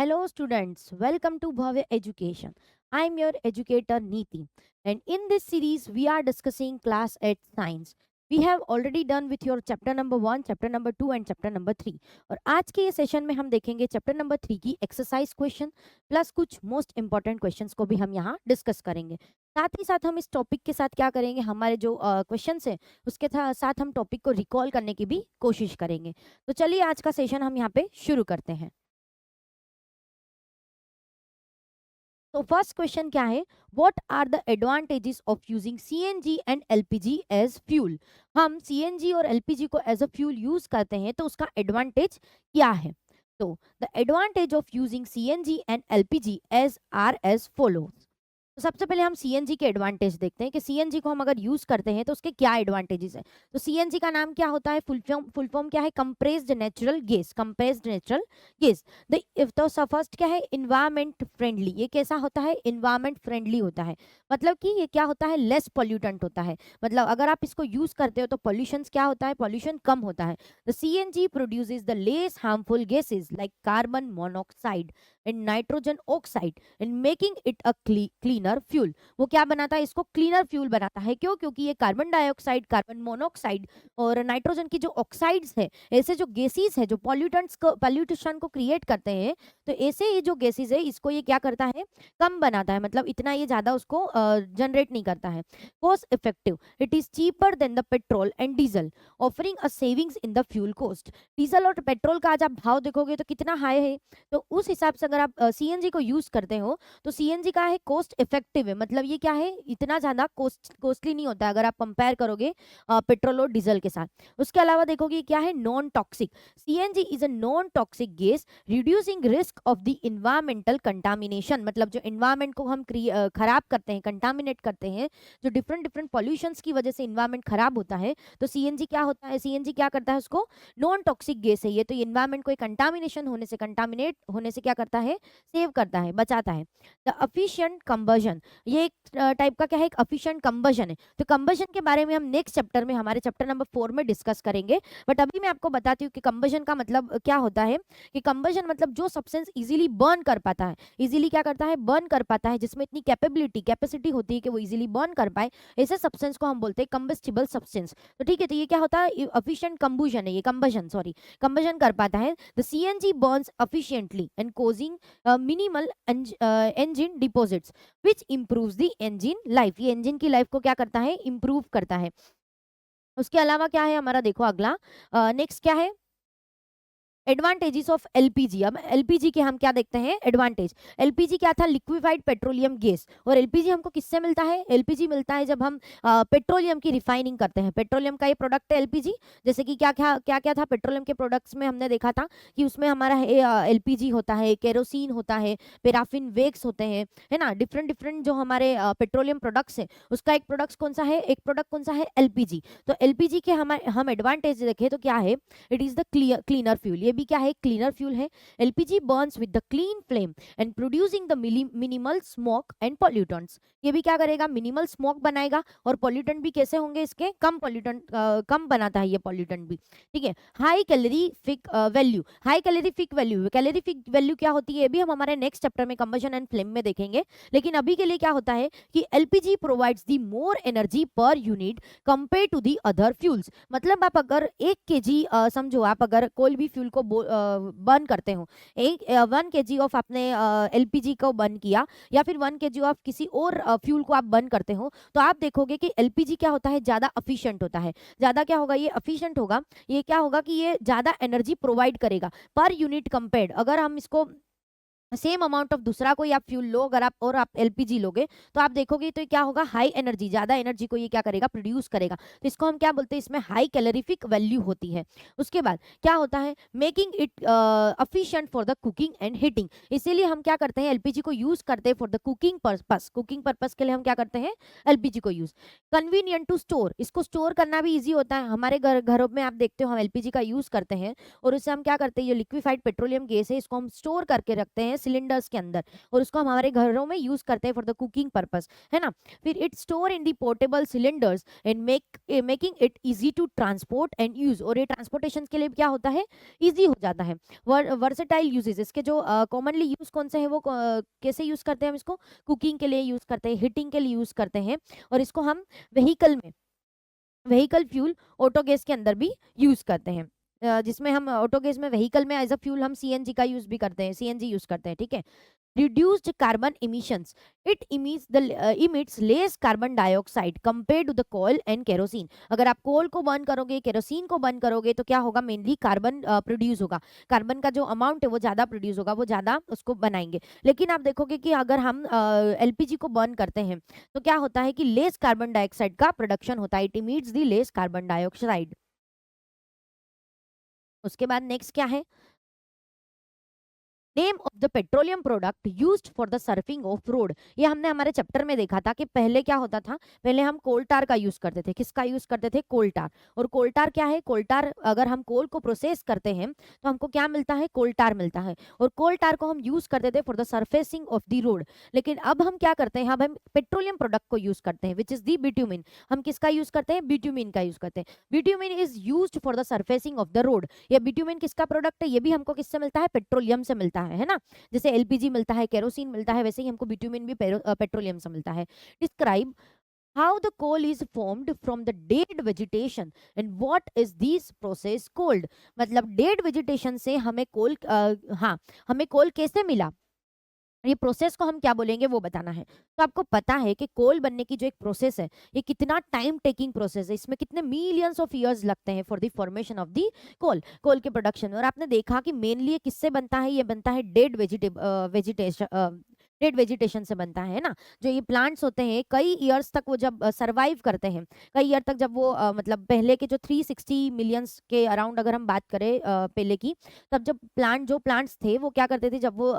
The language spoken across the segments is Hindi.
Hello, students. Welcome to Bhavya Education. I am your educator Neeti, and in this series, we are discussing class 8 science. We have already done with your chapter number 1, chapter number 2, and chapter number 3. और आज के ये सेशन में हम देखेंगे चैप्टर नंबर 3 की एक्सरसाइज क्वेश्चन प्लस कुछ मोस्ट इंपॉर्टेंट क्वेश्चंस को भी हम यहाँ डिस्कस करेंगे। साथ ही साथ हम इस टॉपिक के साथ क्या करेंगे, हमारे जो क्वेश्चंस हैं उसके साथ हम टॉपिक को रिकॉल करने की भी कोशिश करेंगे। तो चलिए आज का सेशन हम यहाँ पे शुरू करते हैं। तो फर्स्ट क्वेश्चन क्या है, what are the advantages of using CNG and LPG as fuel. हम सीएनजी और एलपीजी को एज अ फ्यूल यूज करते हैं तो उसका एडवांटेज क्या है। तो the advantage of using CNG and LPG as are as follows. तो सबसे पहले हम सीएनजी के एडवांटेज देखते हैं कि सीएनजी को हम अगर यूज करते हैं तो उसके क्या एडवांटेजेस है। तो सीएनजी का नाम क्या होता है, फुल फॉर्म क्या है, compressed natural gas, compressed natural gas. तो फर्स्ट क्या है, इन्वायरमेंट फ्रेंडली। ये कैसा होता है, इन्वायरमेंट फ्रेंडली होता है। मतलब कि ये क्या होता है, लेस पॉल्यूटेंट होता है। मतलब अगर आप इसको यूज करते हो तो पॉल्यूशन क्या होता है, पॉल्यूशन कम होता है। The CNG produces the less harmful gases like carbon monoxide and nitrogen oxide and making it a cleaner fuel. वो क्या बनाता है, इसको क्लीनर फ्यूल बनाता है। क्यों? क्योंकि ये कार्बन डाइऑक्साइड, कार्बन मोनोऑक्साइड और नाइट्रोजन की जो ऑक्साइड्स है, ऐसे जो गैसेस है जो पॉल्यूटेशन को क्रिएट करते हैं, तो ऐसे ये जो गैसेस है इसको ये क्या करता है, कम बनाता है। मतलब इतना ये ज्यादा उसको जनरेट नहीं करता है। Cost effective, it is cheaper than the petrol and diesel, offering a savings in the fuel cost. Diesel और पेट्रोल का आज आप भाव देखोगे तो कितना हाई है, तो उस हिसाब से अगर आप सीएनजी को यूज करते हो तो सीएनजी का है कॉस्ट इफेक्टिव है। मतलब ये क्या है, इतना ज्यादा कॉस्टली नहीं होता है अगर आप कंपेयर करोगे पेट्रोल और डीजल के साथ। उसके अलावा देखोगे क्या है, non toxic. CNG is a non toxic gas reducing risk of the environmental contamination. मतलब जो इन्वायरमेंट को हम खराब करते हैं, कंटामिनेट करते हैं, जो डिफरेंट डिफरेंट पॉल्यूशंस की वजह से इन्वायरमेंट खराब होता है, तो सीएनजी क्या होता है, सीएनजी क्या करता है, उसको नॉन टॉक्सिक गैस है ये, तो ये इन्वायरमेंट को कंटामिनेशन होने से, कंटामिनेट होने से क्या करता है, सेव करता है, बचाता है। द एफिशिएंट कंबशन, ये एक टाइप का क्या है, एक एफिशिएंट कंबशन है। तो कंबशन के बारे में हम नेक्स्ट चैप्टर में, हमारे चैप्टर नंबर 4 में डिस्कस करेंगे। बट अभी मैं आपको बताती हूँ कि कंबशन का मतलब क्या होता है। कि कंबशन मतलब जो सब्सटेंस इजीली बर्न कर पाता है, इजीली क्या करता है, बर्न कर पाता है, जिसमें इतनी कैपेसिटी होती है कि वो इजीली बर्न कर पाए, ऐसे सब्सटेंस को हम बोलते हैं कंबस्टिबल सब्सटेंस। तो ठीक है, तो ये क्या होता है, एफिशिएंट कंबशन है, ये कंबशन, सॉरी, कंबशन कर पाता है। The CNG Burns efficiently and causing minimal engine deposits which improves the engine life। ये इंजन की लाइफ को क्या करता है, इंप्रूव करता है। उसके अलावा क्या है हमारा, देखो अगला नेक्स्ट क्या है, एडवांटेजेस ऑफ एलपीजी। अब एलपीजी के हम क्या देखते हैं, एडवांटेज। एलपीजी क्या था, लिक्विफाइड पेट्रोलियम गैस। और एलपीजी हमको किससे मिलता है, एलपीजी मिलता है जब हम पेट्रोलियम की रिफाइनिंग करते हैं। पेट्रोलियम का ये प्रोडक्ट है एलपीजी। जैसे कि क्या क्या था पेट्रोलियम के प्रोडक्ट्स में, हमने देखा था कि उसमें हमारा एलपीजी होता है, केरोसिन होता है, पैराफिन वैक्स होते हैं, है ना। डिफरेंट डिफरेंट जो हमारे पेट्रोलियम प्रोडक्ट्स है, उसका एक प्रोडक्ट कौन सा है, एक प्रोडक्ट कौन सा है, एलपीजी। तो एलपीजी के हम एडवांटेज देखें तो क्या है, it is the cleaner fuel. ये भी क्या है, क्लीनर फ्यूल है। LPG Burns with the clean flame and producing the minimal smoke and pollutants. ये भी क्या करेगा, मिनिमल स्मोक बनाएगा, और पॉल्यूटेंट भी कैसे होंगे इसके, कम पॉल्यूटेंट, कम बनाता है ये पॉल्यूटेंट भी। ठीक है। High calorific value, high calorific value, calorific value क्या होती है, ये भी हम हमारे नेक्स्ट चैप्टर में कंबशन एंड फ्लेम में देखेंगे। लेकिन अभी के लिए क्या होता है कि LPG provides the more energy per unit compare to the other fuels. मतलब आप अगर 1 kg, समझो आप अगर कोई भी फ्यूल को बर्न करते हो, 1 kg ऑफ आपने एलपीजी को बर्न किया, या फिर 1 kg ऑफ किसी और फ्यूल को आप बर्न करते हो, तो आप देखोगे कि एलपीजी क्या होता है, ज्यादा एफिशिएंट होता है। ज्यादा क्या होगा, ये एफिशिएंट होगा। ये क्या होगा कि ये ज्यादा एनर्जी प्रोवाइड करेगा पर यूनिट कंपेयर्ड। अगर हम इसको सेम अमाउंट ऑफ दूसरा कोई आप फ्यूल लो, अगर आप और आप एलपीजी लोगे, तो आप देखोगे तो क्या होगा, हाई एनर्जी, ज्यादा एनर्जी को ये क्या करेगा, प्रोड्यूस करेगा। तो इसको हम क्या बोलते हैं, इसमें हाई कैलोरीफिक वैल्यू होती है। उसके बाद क्या होता है, making it efficient for the cooking and heating. इसीलिए हम क्या करते हैं, एलपीजी को यूज करते हैं for the cooking purpose. Cooking purpose के लिए हम क्या करते हैं, एलपीजी को यूज। कन्वीनियंट टू स्टोर, इसको स्टोर करना भी इजी होता है। हमारे घरों में आप देखते हो हम एलपीजी का यूज करते हैं, और उससे हम क्या करते हैं, ये लिक्विफाइड पेट्रोलियम गैस है, इसको हम स्टोर करके रखते हैं सिलेंडर्स के अंदर, और उसको हम हमारे घरों में यूज करते हैं फॉर द कुकिंग पर्पस, है ना। फिर it store in the portable cylinders and making it easy to transport and use, और ये ट्रांसपोर्टेशन के लिए क्या होता है, इजी हो जाता है। वर्सेटाइल यूजेस, इसके जो कॉमनली यूज कौन से हैं, वो कैसे यूज करते हैं हम इसको, कुकिंग के लिए यूज करते हैं, हीटिंग के लिए यूज करते हैं, और इसको हम व्हीकल फ्यूल ऑटो गैस के अंदर भी यूज करते हैं। जिसमें हम ऑटो गैस में व्हीकल में एज अ फ्यूल हम सीएनजी का यूज भी करते हैं, सीएनजी यूज करते हैं, ठीक है। reduced carbon emissions, it emits less carbon dioxide compared to the coal and kerosene। अगर आप कोल को बर्न करोगे, केरोसिन को बर्न करोगे, तो क्या होगा, मेनली कार्बन प्रोड्यूस होगा, कार्बन का जो अमाउंट है वो ज्यादा प्रोड्यूस होगा, वो ज्यादा उसको बनाएंगे। लेकिन आप देखोगे कि अगर हम एलपीजी को बर्न करते हैं तो क्या होता है कि लेस कार्बन डाइऑक्साइड का प्रोडक्शन होता है, it emits the less carbon dioxide. उसके बाद नेक्स्ट क्या है, name of the petroleum product used for the surfing of road. ये हमने हमारे चैप्टर में देखा था कि पहले क्या होता था, पहले हम कोल टार का यूज करते थे। किसका यूज करते थे, कोल टार। और कोल टार क्या है, कोल टार अगर हम कोल को प्रोसेस करते हैं तो हमको क्या मिलता है, कोल टार मिलता है, और कोल टार को हम यूज करते थे for the surfacing of the road. लेकिन अब हम क्या करते हैं, अब हम पेट्रोलियम प्रोडक्ट को यूज करते हैं, विच इज दी बिट्यूमिन। हम किसका यूज करते हैं, बिट्यूमिन का यूज करते हैं। Bitumen is used for the surfacing of the road. ये बिट्यूमिन किसका प्रोडक्ट है, ये भी हमको किससे मिलता है, पेट्रोलियम से मिलता है ना। जैसे एलपीजी मिलता है, केरोसिन मिलता है, वैसे ही हमको बिट्यूमिन भी पेट्रोलियम से मिलता है। Describe how the coal is formed from the dead vegetation and what is this process called। मतलब डेड वेजिटेशन से हमें कोल हाँ, हमें कोल कैसे मिला, ये प्रोसेस को हम क्या बोलेंगे वो बताना है। तो आपको पता है कि कोल बनने की जो एक प्रोसेस है, ये कितना टाइम टेकिंग प्रोसेस है, इसमें कितने मिलियंस ऑफ इयर्स लगते हैं for the formation of the coal के प्रोडक्शन। और आपने देखा कि मेनली ये किससे बनता है, ये बनता है डेड वेजिटेशन से बनता है ना। जो ये प्लांट्स होते हैं कई ईयर्स तक वो जब सरवाइव करते हैं, कई ईयर तक, जब वो मतलब पहले के जो 360 मिलियंस के अराउंड अगर हम बात करें पहले की, तब जब प्लांट्स थे वो क्या करते थे, जब वो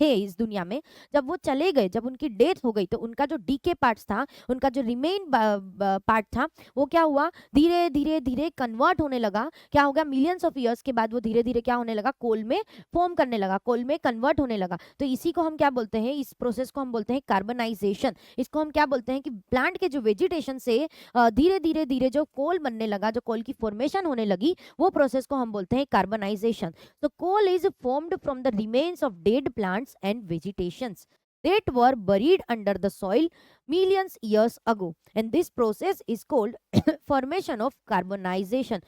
थे इस दुनिया में, जब वो चले गए, जब उनकी डेथ हो गई, तो उनका जो डीके पार्ट्स था, उनका जो रिमेन पार्ट था, वो क्या हुआ, धीरे धीरे धीरे कन्वर्ट होने लगा। क्या हो गया, मिलियंस ऑफ ईयर्स के बाद वो धीरे धीरे क्या होने लगा, कोल में फॉर्म करने लगा, कोल में कन्वर्ट होने लगा। तो इसी को हम क्या बोलते हैं, इस प्रोसेस को हम बोलते हैं कार्बनाइजेशन। इसको हम क्या बोलते हैं कि प्लांट के जो वेजिटेशन से धीरे धीरे धीरे जो कोल बनने लगा, जो कोल की फॉर्मेशन होने लगी, वो प्रोसेस को हम बोलते हैं कार्बनाइजेशन। तो coal is formed from the remains of dead plants and vegetations that were buried under the soil millions years ago, and this process is called formation of carbonization.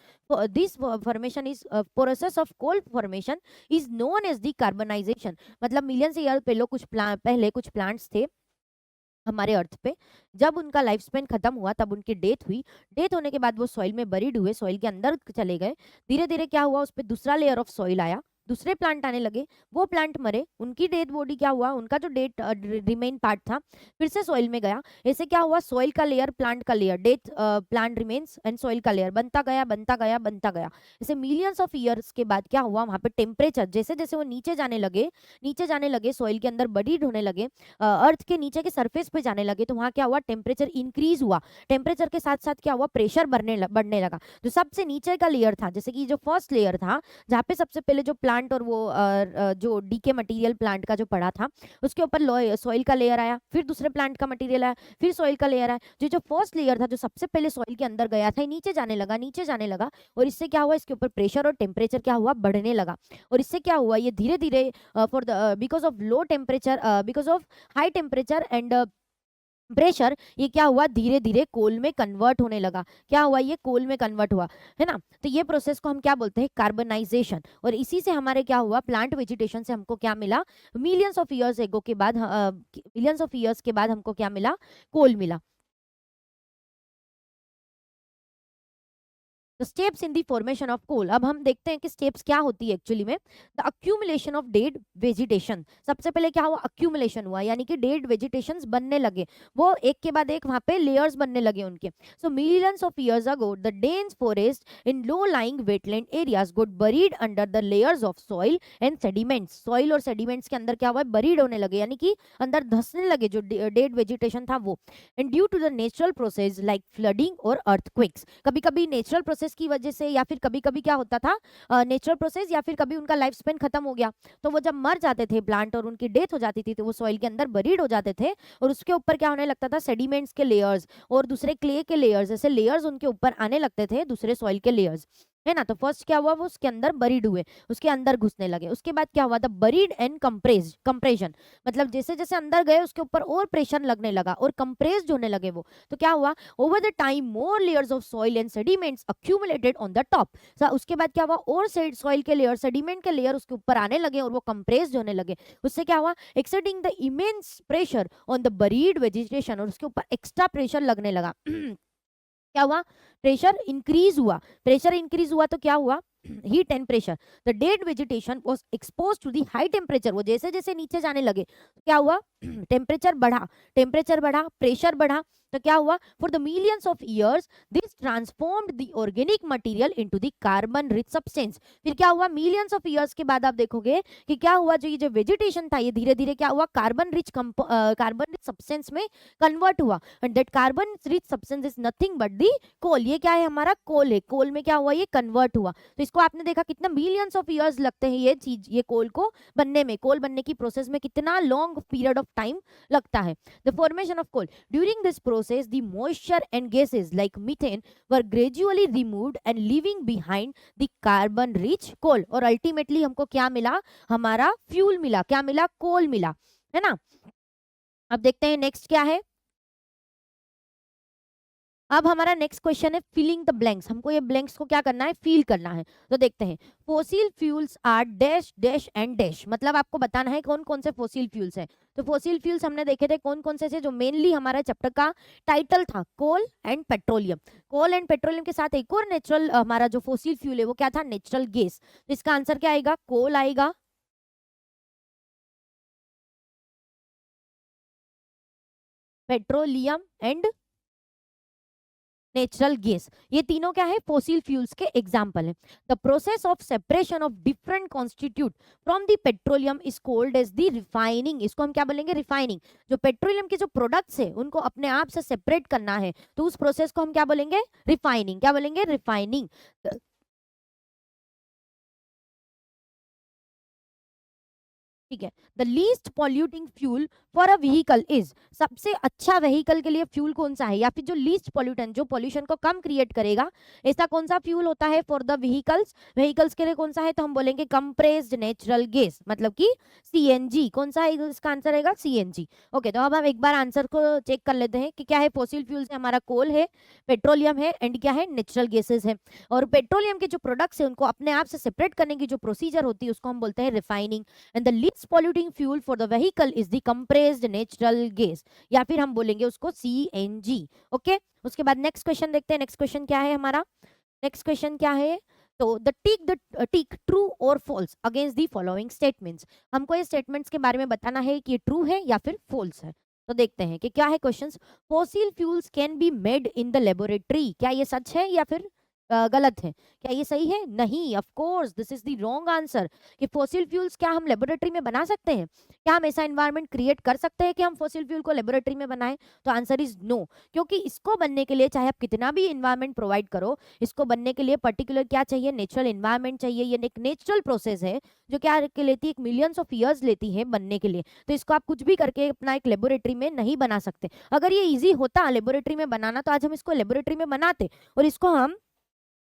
This formation is process of coal formation is known as the carbonization। मतलब मिलियंस ईयर पहले कुछ प्लांट्स थे हमारे अर्थ पे, जब उनका लाइफ स्पेन खत्म हुआ तब उनकी डेथ हुई। डेथ होने के बाद वो सॉइल में बरीड हुए, सॉइल के अंदर चले गए। धीरे धीरे क्या हुआ, उस पर दूसरा लेयर ऑफ सॉइल आया, दूसरे प्लांट आने लगे, वो प्लांट मरे, उनकी डेड बॉडी क्या हुआ, उनका जो डेड रिमेन पार्ट था फिर से सॉइल में गया। ऐसे क्या हुआ, सॉइल का लेयर, प्लांट का layer, death plant remains and soil का लेयर बनता गया बनता गया बनता गया। ऐसे मिलियंस ऑफ ईयर्स के बाद क्या हुआ, वहां पे टेम्परेचर जैसे जैसे वो नीचे जाने लगे, सॉइल के अंदर बरीड होने लगे, अर्थ के नीचे के सरफेस पे जाने लगे, तो वहां क्या हुआ, टेम्परेचर इंक्रीज हुआ। टेम्परेचर के साथ साथ क्या हुआ, प्रेशर बढ़ने लगा। जो सबसे नीचे का लेयर था, जैसे कि जो फर्स्ट लेयर था, जहाँ पे सबसे पहले जो प्लांट और वो जो डीके मटेरियल प्लांट का जो पड़ा था, उसके ऊपर सॉइल का लेयर आया, फिर दूसरे प्लांट का मटेरियल आया, फिर सॉइल का लेयर आया। जो फर्स्ट लेयर था, जो सबसे पहले सॉइल के अंदर गया था, नीचे जाने लगा, और इससे क्या हुआ, इसके ऊपर प्रेशर और टेम्परेचर क्या हुआ, बढ़ने लगा। और इससे क्या हुआ, ये धीरे धीरे for the because of low temperature, because of high temperature and pressure, ये क्या हुआ, धीरे धीरे कोल में कन्वर्ट होने लगा। क्या हुआ, ये कोल में कन्वर्ट हुआ, है ना। तो ये प्रोसेस को हम क्या बोलते हैं, कार्बनाइजेशन। और इसी से हमारे क्या हुआ, प्लांट वेजिटेशन से हमको क्या मिला, मिलियंस ऑफ ईयर्स के बाद हमको क्या मिला, कोल मिला। The steps in the formation of coal. अब हम देखते हैं कि स्टेप्स क्या होती है एक्चुअली में। The accumulation of dead vegetation, सबसे पहले क्या हुआ, अक्यूमुलेशन हुआ, यानी कि डेड वेजिटेशंस बनने लगे, वो एक के बाद एक वहां पे लेयर्स बनने लगे उनके। So millions of years ago the dense forest in low lying wetland areas got buried under the layers of soil and sediments. Soil और सेडिमेंट्स के अंदर क्या हुआ, बरीड होने लगे, यानी कि अंदर धंसने लगे जो डेड वेजिटेशन था वो। And due to the natural process like flooding और अर्थक्वेक्स, कभी कभी नेचुरल प्रोसेस प्रोसेस की वजह से, या फिर कभी कभी क्या होता था, नेचुरल प्रोसेस, या फिर कभी उनका लाइफ स्पेन खत्म हो गया, तो वो जब मर जाते थे प्लांट और उनकी डेथ हो जाती थी, तो वो सॉइल के अंदर बरीड हो जाते थे, और उसके ऊपर क्या होने लगता था, सेडिमेंट्स के लेयर्स और दूसरे क्ले के लेयर्स, ऐसे लेयर्स उनके ऊपर आने लगते थे, दूसरे सॉइल के लेयर्स, है ना। तो फर्स्ट क्या हुआ, वो उसके अंदर बरीड हुए, उसके अंदर घुसने लगे। उसके बाद क्या हुआ, द बरीड एंड कंप्रेशन, मतलब जैसे जैसे अंदर गए उसके ऊपर और प्रेशर लगने लगा और कंप्रेस्ड होने लगे वो। तो क्या हुआ, over the time more layers of soil and sediments accumulated on the top. उसके बाद क्या हुआ, और सॉइल के लेयर, सेडिमेंट के लेयर उसके ऊपर आने लगे और वो कंप्रेस्ड होने लगे। उससे क्या हुआ, exerting the immense pressure on the buried vegetation, और उसके ऊपर एक्स्ट्रा प्रेशर लगने लगा। क्या हुआ, प्रेशर इंक्रीज हुआ। प्रेशर इंक्रीज हुआ तो क्या हुआ, heat and pressure, the dead vegetation was exposed to the high temperature. वो जैसे जैसे नीचे जाने लगे क्या हुआ, टेम्परेचर बढ़ा, प्रेशर बढ़ा, तो क्या हुआ, for the millions of years this transformed the organic material into the carbon rich substance. फिर क्या हुआ, मिलियंस ऑफ ईयर्स के बाद आप देखोगे कि क्या हुआ, जो ये जो वेजिटेशन था ये धीरे धीरे क्या हुआ, कार्बन रिच सब्सटेंस में कन्वर्ट हुआ। And that carbon rich substance is nothing but the coal. ये क्या है, हमारा कोल है। कोल में क्या हुआ, ये कन्वर्ट हुआ। तो इसको आपने देखा कितना मिलियंस ऑफ ईयर्स लगते हैं ये चीज, ये कोल को बनने में, कोल बनने की प्रोसेस में कितना लॉन्ग पीरियड ऑफ टाइम लगता है। The formation of coal, during this process the moisture and gases like methane were gradually removed and leaving behind the carbon rich coal. और अल्टीमेटली हमको क्या मिला, हमारा फ्यूल मिला। क्या मिला, कोल मिला, है ना। अब देखते हैं नेक्स्ट क्या है। अब हमारा नेक्स्ट क्वेश्चन है फिलिंग द ब्लैंक्स। हमको ये ब्लैंक्स को क्या करना है, फिल करना है। तो देखते हैं, fossil fuels are dash dash and dash, मतलब आपको बताना है कौन कौन से फोसिल फ्यूल्स हैं। तो फोसिल फ्यूल्स हमने देखे थे कौन कौन से थे, जो मेनली हमारा चैप्टर का टाइटल था, coal and petroleum. Coal and petroleum के साथ एक और नेचुरल हमारा जो फोसिल फ्यूल है वो क्या था, नेचुरल गैस। तो इसका आंसर क्या आएगा, कोल आएगा, पेट्रोलियम एंड नेचुरल गैस, ये तीनों क्या है, फोसिल फ्यूल्स के एग्जांपल है। The process of separation of different constitute from the petroleum is called as the refining. इसको हम क्या बोलेंगे, रिफाइनिंग। जो पेट्रोलियम के जो प्रोडक्ट्स है उनको अपने आप से सेपरेट करना है, तो उस प्रोसेस को हम क्या बोलेंगे, रिफाइनिंग। क्या बोलेंगे, रिफाइनिंग। ठीक है, the least polluting fuel for a vehicle is, सबसे अच्छा व्हीकल के लिए फ्यूल कौन सा है, या फिर जो लीस्ट पॉल्यूटेंट, जो पॉल्यूशन को कम क्रिएट करेगा, ऐसा कौन सा फ्यूल होता है फॉर द व्हीकल्स। व्हीकल्स के लिए कौन सा है, तो हम बोलेंगे कंप्रेस्ड नेचुरल गैस, मतलब कि सीएनजी। कौन सा है, इसका आंसर रहेगा सीएनजी। ओके, तो अब हम एक बार आंसर को चेक कर लेते हैं कि क्या है, फोसिल फ्यूल्स है, हमारा कोल है, पेट्रोलियम है, एंड क्या है, नेचुरल गैसेज है। और पेट्रोलियम के जो प्रोडक्ट्स है उनको अपने आप से सेपरेट करने की जो प्रोसीजर होती है उसको हम बोलते हैं refining. And the least polluting fuel for the vehicle is the compressed natural gas, या फिर हम बोलेंगे उसको सीएनजी। ओके, उसके बाद नेक्स्ट क्वेश्चन देखते हैं। नेक्स्ट क्वेश्चन क्या है हमारा, नेक्स्ट क्वेश्चन क्या है, तो द टिक ट्रू और false against the following statements. हमको ये स्टेटमेंट्स के बारे में बताना है कि ये ट्रू है या फिर फॉल्स है। तो देखते हैं कि क्या है questions. Fossil fuels can be made in the laboratory, क्या ये सच है या फिर गलत है, क्या ये सही है, नहीं, of course this is the wrong answer. कि फॉसिल फ्यूल्स क्या हम लेबोरेटरी में बना सकते हैं, क्या हम ऐसा एनवायरनमेंट क्रिएट कर सकते हैं कि हम फॉसिल फ्यूल को लेबोरेटरी में बनाएं, तो आंसर इज नो। क्योंकि इसको बनने के लिए चाहे आप कितना भी इन्वायरमेंट प्रोवाइड करो, इसको बनने के लिए पर्टिकुलर क्या चाहिए, नेचुरल इन्वायरमेंट चाहिए। ये एक नेचुरल प्रोसेस है जो क्या लेती है, एक मिलियंस ऑफ ईयर्स लेती है बनने के लिए। तो इसको आप कुछ भी करके अपना एक लेबोरेटरी में नहीं बना सकते। अगर ये ईजी होता लेबोरेटरी में बनाना तो आज हम इसको लेबोरेटरी में बनाते, और इसको हम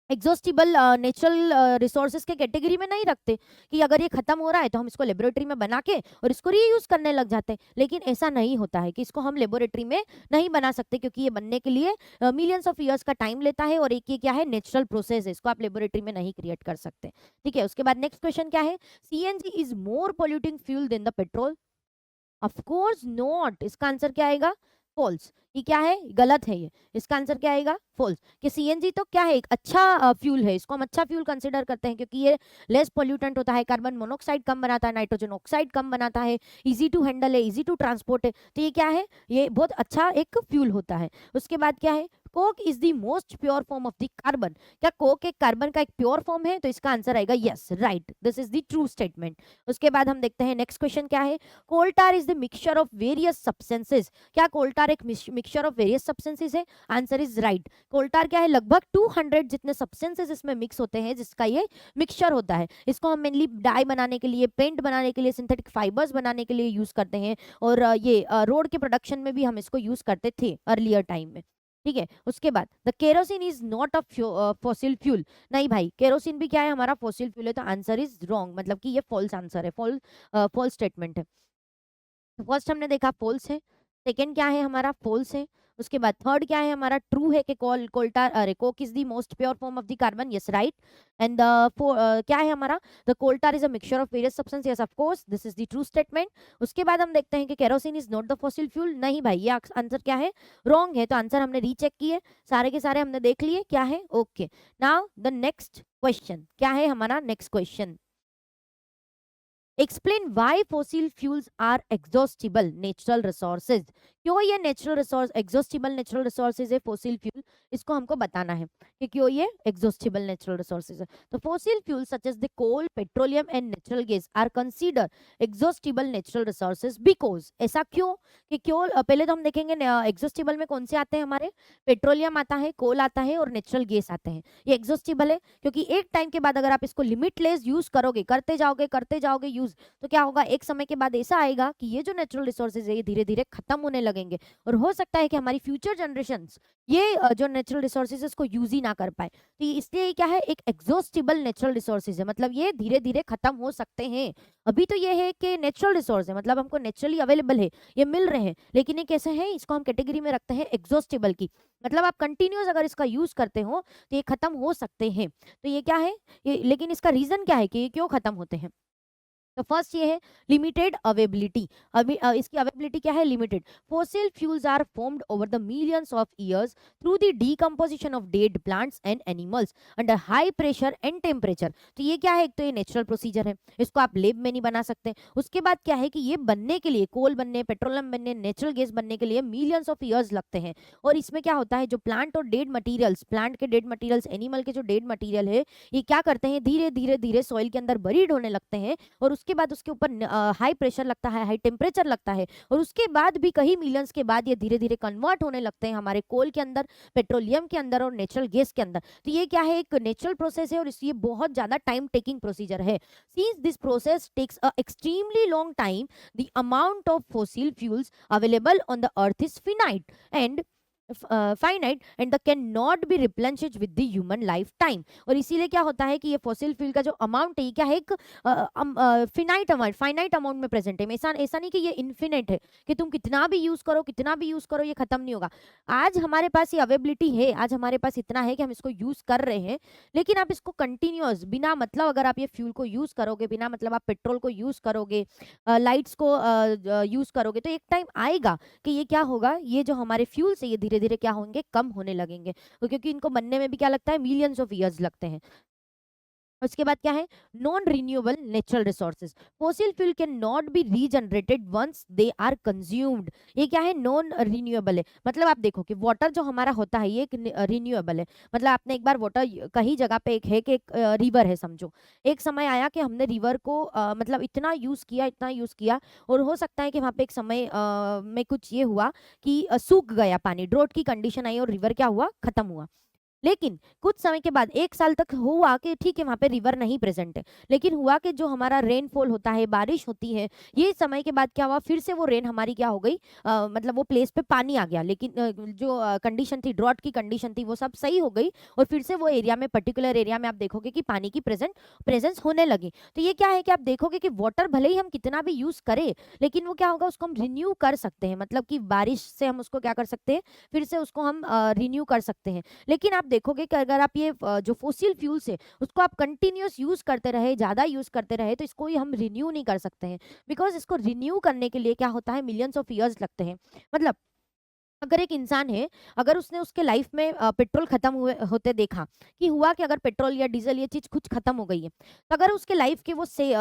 एग्जॉस्टिबल नेचुरल रिसोर्सेज के कैटेगरी में नहीं रखते कि अगर ये खत्म हो रहा है तो हम इसको लेबोरेटरी में बना के और इसको रीयूज करने लग जाते हैं। लेकिन ऐसा नहीं होता है कि इसको हम लेबोरेटरी में नहीं बना सकते, क्योंकि ये बनने के लिए मिलियंस ऑफ ईयर्स का टाइम लेता है, और एक ये क्या है, नेचुरल प्रोसेस है, इसको आप लेबोरेटरी में नहीं क्रिएट कर सकते। ठीक है, उसके बाद नेक्स्ट क्वेश्चन क्या है, CNG is more polluting fuel than the petrol. Of course not, इसका आंसर क्या आएगा, फॉल्स। ये क्या है, गलत है ये, इसका आंसर क्या आएगा, फॉल्स। कि सीएनजी तो क्या है, एक अच्छा फ्यूल है, इसको हम अच्छा फ्यूल कंसीडर करते हैं क्योंकि ये लेस पोल्यूटेंट होता है, कार्बन मोनोऑक्साइड कम बनाता है, नाइट्रोजन ऑक्साइड कम बनाता है, इजी टू हैंडल है, इजी टू ट्रांसपोर्ट है। तो ये क्या है, ये बहुत अच्छा एक फ्यूल होता है। उसके बाद क्या है, coke is the most pure form of the carbon. क्या कोक एक कार्बन का एक प्योर फॉर्म है? तो इसका आंसर आएगा yes, right, this is the true statement. उसके बाद हम देखते हैं नेक्स्ट क्वेश्चन क्या है। Coal tar is the mixture of various substances. क्या कोल टार एक मिक्सचर ऑफ वेरियस सब्सटेंसेस है? Answer is right. Coal tar क्या है? लगभग 200 जितने सब्सटेंसेस इसमें मिक्स होते हैं, जिसका ये मिक्सचर होता है। इसको हम मेनली डाई बनाने के लिए, पेंट बनाने के लिए, सिंथेटिक फाइबर्स बनाने के लिए यूज करते हैं, और ये रोड के प्रोडक्शन में भी हम इसको यूज करते थे अर्लियर टाइम में। ठीक है, उसके बाद the kerosene is not a fossil fuel. नहीं भाई, केरोसिन भी क्या है? हमारा फॉसिल फ्यूल है, तो आंसर इज रॉन्ग, मतलब कि ये फॉल्स आंसर है, फॉल्स स्टेटमेंट है। फर्स्ट हमने देखा फॉल्स है, सेकंड क्या है हमारा? फॉल्स है। उसके बाद थर्ड क्या है हमारा? ट्रू है कि कोल्टार अरे coke is the most pure form of the carbon, yes right. And क्या है हमारा? The coal tar is a mixture of various substance, yes of course, this is the true statement. उसके बाद हम देखते हैं कि kerosene is not the fossil fuel. नहीं भाई, ये आंसर क्या है? रॉन्ग है। तो आंसर हमने रीचेक किए, सारे के सारे हमने देख लिए क्या है। Okay, now the next question क्या है हमारा? Next question, explain why fossil fuels are exhaustible natural resources. क्यों ये natural resource exhaustible natural resources है फॉसिल फ्यूल, इसको हमको बताना है कि क्यों ये एग्जॉस्टिबल नेचुरल रिसोर्सेज है। तो fossil fuel such as the coal, petroleum and natural gas are consider exhaustible natural resources because. ऐसा क्यों? कि क्यों? पहले तो हम देखेंगे एग्जॉस्टिबल में कौन से आते हैं हमारे? पेट्रोलियम आता है, कोल आता है और नेचुरल गैस आते हैं। ये एग्जॉस्टिबल है क्योंकि एक टाइम के बाद अगर आप इसको लिमिटलेस यूज करोगे, करते जाओगे यूज, तो क्या होगा? एक समय के बाद ऐसा आएगा कि ये जो नेचुरल रिसोर्सेज है ये धीरे धीरे खत्म होने लगेंगे, और हो सकता है कि हमारी फ्यूचर जनरेशंस ये जो नेचुरल रिसोर्सेज इसको यूज ही ना कर पाए। तो इसलिए क्या है? एक एग्जॉस्टिबल नेचुरल रिसोर्सेज है, मतलब ये धीरे धीरे खत्म हो सकते हैं। अभी तो ये है कि नेचुरल रिसोर्स है, मतलब हमको नेचुरली अवेलेबल है, ये मिल रहे हैं, लेकिन ये कैसे है? इसको हम कैटेगरी में रखते हैं एग्जॉस्टिबल की, मतलब आप कंटिन्यूस अगर इसका यूज करते हो तो ये खत्म हो सकते हैं। तो ये क्या है? ये, लेकिन इसका रीजन क्या है कि ये क्यों खत्म होते हैं? तो फर्स्ट ये है लिमिटेड अवेबिलिटी। अभी इसकी अवेबिलिटी क्या है? Limited. Fossil fuels are formed over the millions of years through the decomposition of dead plants and animals under high pressure and temperature. तो ये क्या है? एक तो ये नेचुरल प्रोसीजर है, इसको आप लेब में नहीं बना सकते। उसके बाद क्या है कि ये बनने के लिए, कोल बनने, पेट्रोलियम बनने, नेचुरल गैस बनने के लिए मिलियंस ऑफ ईयर्स लगते हैं। और इसमें क्या होता है? जो प्लांट और डेड मटीरियल्स, प्लांट के डेड मटीरियल्स, एनिमल के जो डेड मटीरियल है, ये क्या करते हैं? धीरे धीरे धीरे सॉइल के अंदर बरीड होने लगते हैं, और उसके बाद उसके ऊपर हाई प्रेशर लगता है, हाई टेम्परेचर लगता है, और उसके बाद भी कई मिलियंस के बाद ये धीरे धीरे कन्वर्ट होने लगते हैं हमारे कोल के अंदर, पेट्रोलियम के अंदर और नेचुरल गैस के अंदर। तो ये क्या है? एक नेचुरल प्रोसेस है, और ये बहुत ज्यादा टाइम टेकिंग प्रोसीजर है। Since this process takes a extremely long time, the amount of fossil fuels available on the earth is finite and the cannot be replenished with the human lifetime। और इसीलिए क्या होता है कि ये फॉसिल फ्यूल का जो अमाउंट है ये क्या है? एक फाइनाइट अमाउंट में प्रेजेंट है। ऐसा ऐसा नहीं कि ये इन्फिनिट है कि तुम कितना भी यूज करो ये खत्म नहीं होगा। आज हमारे पास ये अवेबिलिटी है, आज हमारे पास इतना है कि हम इसको यूज कर रहे हैं, लेकिन आप इसको कंटिन्यूअस बिना मतलब अगर आप ये फ्यूल को यूज करोगे, बिना मतलब आप पेट्रोल को यूज करोगे, लाइट्स को यूज करोगे, तो एक टाइम आएगा कि ये क्या होगा? ये जो हमारे फ्यूल्स है ये धीरे धीरे क्या होंगे? कम होने लगेंगे, क्योंकि इनको बनने में भी क्या लगता है? मिलियंस ऑफ ईयर्स लगते हैं। उसके बाद क्या है? Non renewable natural resources. Fossil fuel can not be regenerated once they are consumed. ये क्या है? नॉन रिन्यूएबल है, मतलब आप देखो कि वाटर जो हमारा होता है ये एक रिन्यूएबल है। मतलब आपने एक बार वाटर कहीं जगह पे एक है कि एक रिवर है समझो, एक समय आया कि हमने रिवर को मतलब इतना यूज किया, और हो सकता है कि वहाँ पे एक समय में कुछ ये हुआ कि सूख गया पानी, ड्रोट की कंडीशन आई और रिवर क्या हुआ? खत्म हुआ। लेकिन कुछ समय के बाद, एक साल तक हुआ कि ठीक है वहां पे रिवर नहीं प्रेजेंट है, लेकिन हुआ कि जो हमारा रेनफॉल होता है, बारिश होती है, ये समय के बाद क्या हुआ? फिर से वो रेन हमारी क्या हो गई? मतलब वो प्लेस पे पानी आ गया, लेकिन जो कंडीशन थी, ड्रॉट की कंडीशन थी, वो सब सही हो गई, और फिर से वो एरिया में, पर्टिकुलर एरिया में आप देखोगे कि पानी की प्रेजेंस होने लगी। तो ये क्या है कि आप देखोगे कि वाटर भले ही हम कितना भी यूज करें, लेकिन वो क्या होगा? उसको हम रिन्यू कर सकते हैं, मतलब कि बारिश से हम उसको क्या कर सकते हैं? फिर से उसको हम रिन्यू कर सकते हैं। लेकिन आप देखोगे कि अगर आप ये जो फोसिल फ्यूल्स है उसको आप कंटिन्यूस यूज करते रहे, ज्यादा यूज करते रहे, तो इसको हम रिन्यू नहीं कर सकते हैं, बिकॉज इसको रिन्यू करने के लिए क्या होता है? मिलियंस ऑफ ईयर्स लगते हैं। मतलब अगर एक इंसान है, अगर उसने उसके लाइफ में पेट्रोल खत्म हुए होते देखा, कि हुआ कि अगर पेट्रोल या डीजल ये चीज कुछ खत्म हो गई है, तो अगर उसके लाइफ के वो से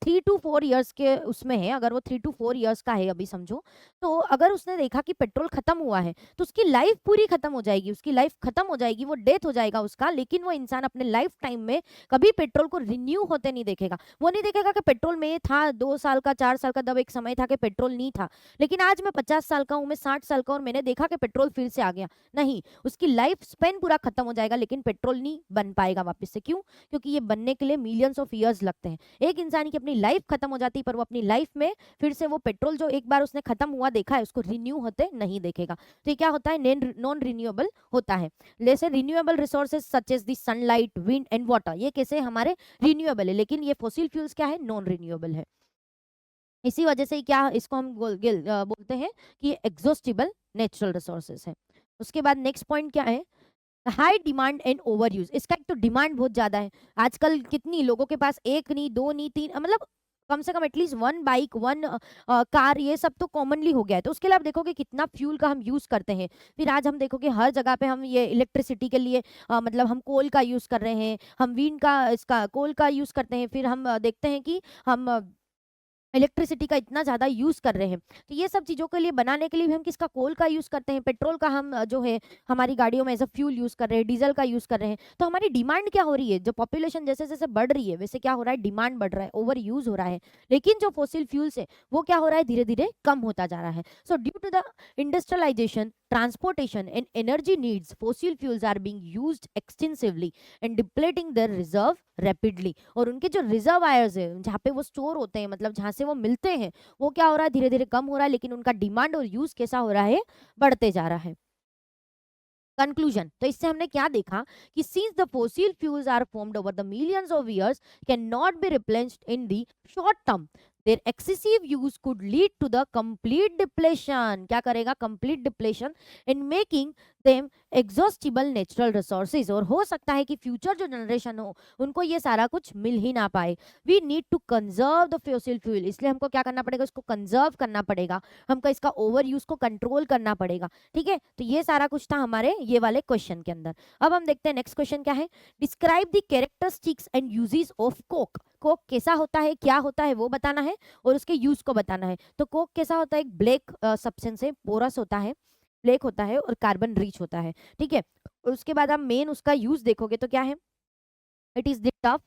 3 to 4 ईयर्स के उसमें है, अगर वो 3 to 4 ईयर्स का है अभी समझो, तो अगर उसने देखा कि पेट्रोल खत्म हुआ है, तो उसकी लाइफ पूरी खत्म हो जाएगी, उसकी लाइफ खत्म हो जाएगी, वो डेथ हो जाएगा उसका, लेकिन वो इंसान अपने लाइफ टाइम में कभी पेट्रोल को रिन्यू होते नहीं देखेगा। वो नहीं देखेगा कि पेट्रोल में था 2 साल का, 4 साल का, तब एक समय था कि पेट्रोल नहीं था, लेकिन आज मैं 50 साल का हूँ, मैं 60 साल का हूँ और मैंने देखा कि पेट्रोल फिर से आ गया। नहीं, उसकी लाइफ स्पेन पूरा खत्म हो जाएगा, लेकिन पेट्रोल नहीं बन पाएगा वापस से। क्यों? क्योंकि ये बनने के लिए मिलियंस ऑफ ईयर्स लगते हैं। एक इंसान की अपनी लाइफ खत्म हो जाती है, पर वो अपनी लाइफ में फिर से वो पेट्रोल जो एक बार उसने खत्म हुआ देखा है, उसको रिन्यू होते नहीं देखेगा। तो ये क्या होता है? नॉन रिन्यूएबल होता है। जैसे renewable resources such as the sunlight, wind and water, ये कैसे हमारे रिन्यूएबल है, लेकिन ये फॉसिल फ्यूल्स क्या है? नॉन रिन्यूएबल है। इसी वजह से क्या इसको हम बोलते हैं कि ये एग्जॉस्टिबल नेचुरल रिसोर्सेज है। उसके बाद नेक्स्ट पॉइंट क्या है? High demand and over use. इसका एक तो डिमांड बहुत ज्यादा है। आजकल कितनी लोगों के पास एक नहीं, दो नहीं, तीन, मतलब कम से कम at least one bike, one car, ये सब तो कॉमनली हो गया है। तो उसके लिए आप देखोगे कितना फ्यूल का हम यूज करते हैं। फिर आज हम देखोगे हर जगह पे हम ये इलेक्ट्रिसिटी के लिए मतलब हम कोल का यूज कर रहे हैं, हम विंड का, इसका कोल का यूज करते हैं। फिर हम देखते हैं कि हम इलेक्ट्रिसिटी का इतना ज़्यादा यूज़ कर रहे हैं। तो ये सब चीज़ों के लिए बनाने के लिए भी हम किसका? कोल का यूज़ करते हैं। पेट्रोल का हम जो है हमारी गाड़ियों में एज अ फ्यूल यूज़ कर रहे हैं, डीजल का यूज़ कर रहे हैं। तो हमारी डिमांड क्या हो रही है? जो पॉपुलेशन जैसे जैसे बढ़ रही है, वैसे क्या हो रहा है? डिमांड बढ़ रहा है, ओवर यूज़ हो रहा है। लेकिन जो फॉसिल फ्यूल्स है वो क्या हो रहा है? धीरे धीरे कम होता जा रहा है। So due to the industrialisation, transportation and energy needs, fossil fuels are being used extensively and depleting their reserve rapidly। और उनके जो रिजर्वायर्स है, जहाँ पे वो स्टोर होते हैं, मतलब जहाँ से वो मिलते हैं, वो क्या हो रहा है? धीरे धीरे कम हो रहा है, लेकिन उनका डिमांड और यूज कैसा हो रहा है? बढ़ते जा रहा है। कंक्लूजन, तो इससे हमने क्या देखा कि since the fossil fuels are formed over the millions of years, cannot be replenished in the short term, their excessive use could lead to the complete depletion। क्या करेगा? complete depletion in making them exhaustible natural resources। और हो सकता है कि फ्यूचर जो जनरेशन हो उनको ये सारा कुछ मिल ही ना पाए। We need to conserve the fossil fuel, इसलिए हमको क्या करना पड़ेगा? इसको कंजर्व करना पड़ेगा, हमको इसका ओवर यूज को कंट्रोल करना पड़ेगा। ठीक है, तो ये सारा कुछ था हमारे ये वाले क्वेश्चन के अंदर। अब हम देखते हैं नेक्स्ट क्वेश्चन क्या है। Describe the characteristics and uses of Coke. Coke कैसा होता है, क्या होता है, वो बताना है और उसके यूज को बताना है। तो कोक कैसा होता है? एक ब्लैक सब्सटेंस है, पोरस होता है, ब्लैक होता है और कार्बन रिच होता है। ठीक है, उसके बाद आप मेन उसका यूज देखोगे तो क्या है? It is the tough,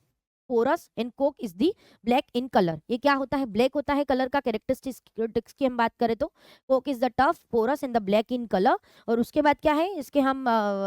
porous and coke is the black in colour. ये क्या होता है? ब्लैक होता है कलर का। कैरेक्टरिस्टिक्स की हम बात करें तो coke is the tough, porous and the black in colour. और उसके बाद क्या है? इसके हम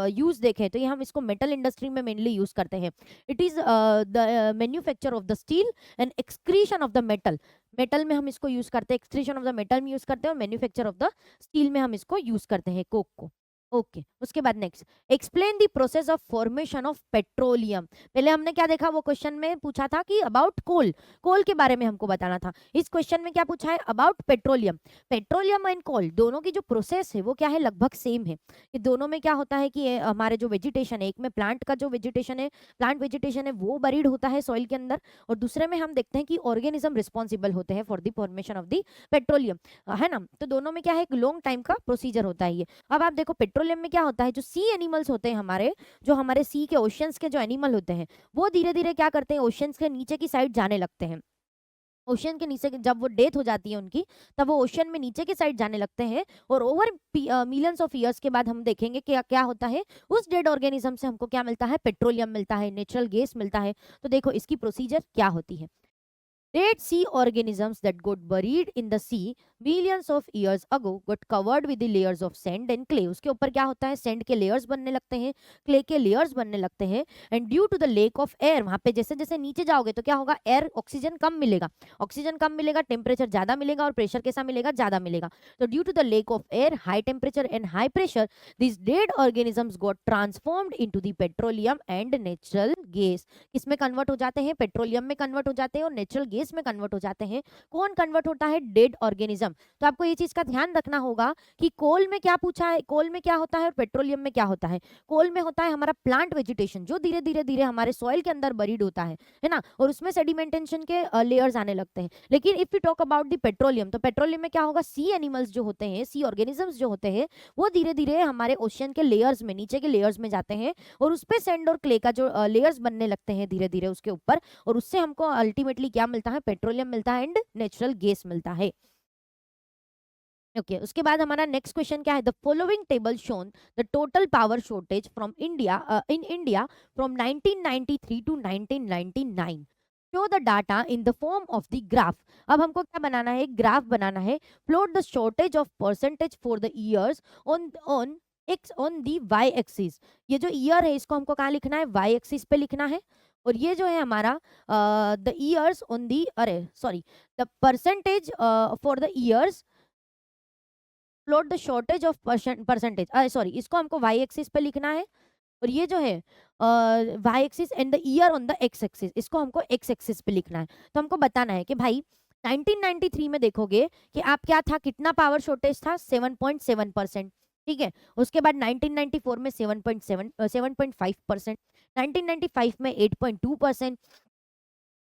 यूज देखें तो ये हम इसको मेटल इंडस्ट्री में मेनली यूज करते हैं। It is the manufacture of the steel and excretion of the metal. Metal में हम इसको यूज करते हैं, एक्सक्रीशन ऑफ द मेटल में यूज करते हैं, और मैन्युफैक्चर ऑफ द स्टील में हम इसको यूज करते हैं कोक को। ओके, उसके बाद next, explain the process of formation of petroleum. पहले हमने क्या देखा? वो क्वेश्चन में पूछा था कि अबाउट कोल, कोल के बारे में हमको बताना था। इस क्वेश्चन में क्या पूछा है? About petroleum. Petroleum and coal दोनों की जो प्रोसेस है वो क्या है? लगभग सेम है। कि दोनों में क्या होता है कि हमारे जो वेजिटेशन है, एक में प्लांट का जो वेजिटेशन है, प्लांट वेजिटेशन है, वो बरीड होता है सॉइल के अंदर, और दूसरे में हम देखते हैं कि ऑर्गेनिज्म रिस्पॉन्सिबल होते हैं for the formation of the petroleum, है ना। तो दोनों में क्या है? एक लॉन्ग टाइम का प्रोसीजर होता है ये। अब आप देखो पेट्रोलियम में क्या होता है? जो सी एनिमल्स होते हैं हमारे, जो हमारे सी के ओशियंस के जो एनिमल होते हैं, वो धीरे धीरे क्या करते हैं? ओशियंस के नीचे की साइड जाने लगते हैं। ओशियन के नीचे जब वो डेथ हो जाती है उनकी, तब वो ओशियन में नीचे की साइड जाने लगते हैं। और ओवर मिलियंस ऑफ ईयर्स के बाद हम देखेंगे कि क्या होता है? उस डेड ऑर्गेनिज्म से हमको क्या मिलता है? पेट्रोलियम मिलता है, नेचुरल गैस मिलता है। तो देखो इसकी प्रोसीजर क्या होती है। Dead sea organisms that got buried in the sea millions of years ago got covered with the layers of sand and clay। उसके ऊपर क्या होता है? सैंड के लेयर्स बनने लगते हैं, क्ले के लेयर्स बनने लगते हैं। And due to the lack of air, वहां पे जैसे जैसे नीचे जाओगे तो क्या होगा? एयर, ऑक्सीजन कम मिलेगा, ऑक्सीजन कम मिलेगा, टेम्परेचर ज्यादा मिलेगा, और प्रेशर कैसा मिलेगा? ज्यादा मिलेगा। तो due to the lack of air, high temperature and high pressure, this dead organisms got transformed into the petroleum and natural gas. किसमें कन्वर्ट हो जाते हैं? पेट्रोलियम में कन्वर्ट हो जाते हैं और नेचुरल गैस में कन्वर्ट हो जाते हैं। कौन कन्वर्ट होता है? Dead organism. तो आपको ये चीज का ध्यान रखना होगा कि कोल में क्या पूछा है, कोल में क्या होता है और पेट्रोलियम में क्या होता है। कोल में होता है हमारा प्लांट वेजिटेशन, जो धीरे धीरे धीरे हमारे सॉइल के अंदर बरीड होता है ना, और उसमें सेडिमेंटेशन के लेयर्स आने लगते हैं। लेकिन if you talk about the petroleum, तो पेट्रोलियम में क्या होगा? सी एनिमल्स जो होते हैं, सी ऑर्गेनिजम्स जो होते हैं, वो धीरे धीरे हमारे ओशियन के लेयर्स में, नीचे के लेयर्स में जाते हैं, और उस पे सैंड और क्ले का जो लेयर्स बनने लगते हैं धीरे धीरे उसके ऊपर, और उससे हमको अल्टीमेटली क्या मिलता है? पेट्रोलियम मिलता है एंड नेचुरल गैस मिलता है। ओके उसके बाद हमारा नेक्स्ट क्वेश्चन क्या है? The following table shown the total power shortage from India in India from 1993 to 1999। Show the data in the form of the graph. अब हमको क्या बनाना है? एक ग्राफ बनाना है। Plot the shortage of percentage for the years on on X on the Y axis. ये जो ईयर है इसको हमको कहाँ लिखना है? वाई एक्सिस पे लिखना है। और ये जो है हमारा द ईयर्स ऑन दी, अरे sorry, the percentage for the years, plot the shortage of percentage, sorry, इसको हमको वाई एक्सिस पे लिखना है। और ये जो है Y axis and the year on the X axis, इसको हमको एक्स एक्सिस पे लिखना है। तो हमको बताना है कि भाई 1993 में देखोगे कि आप क्या था, कितना पावर शॉर्टेज था? 7.7%। ठीक है, उसके बाद 1994 में 7.5%, 1995 में 8.2%,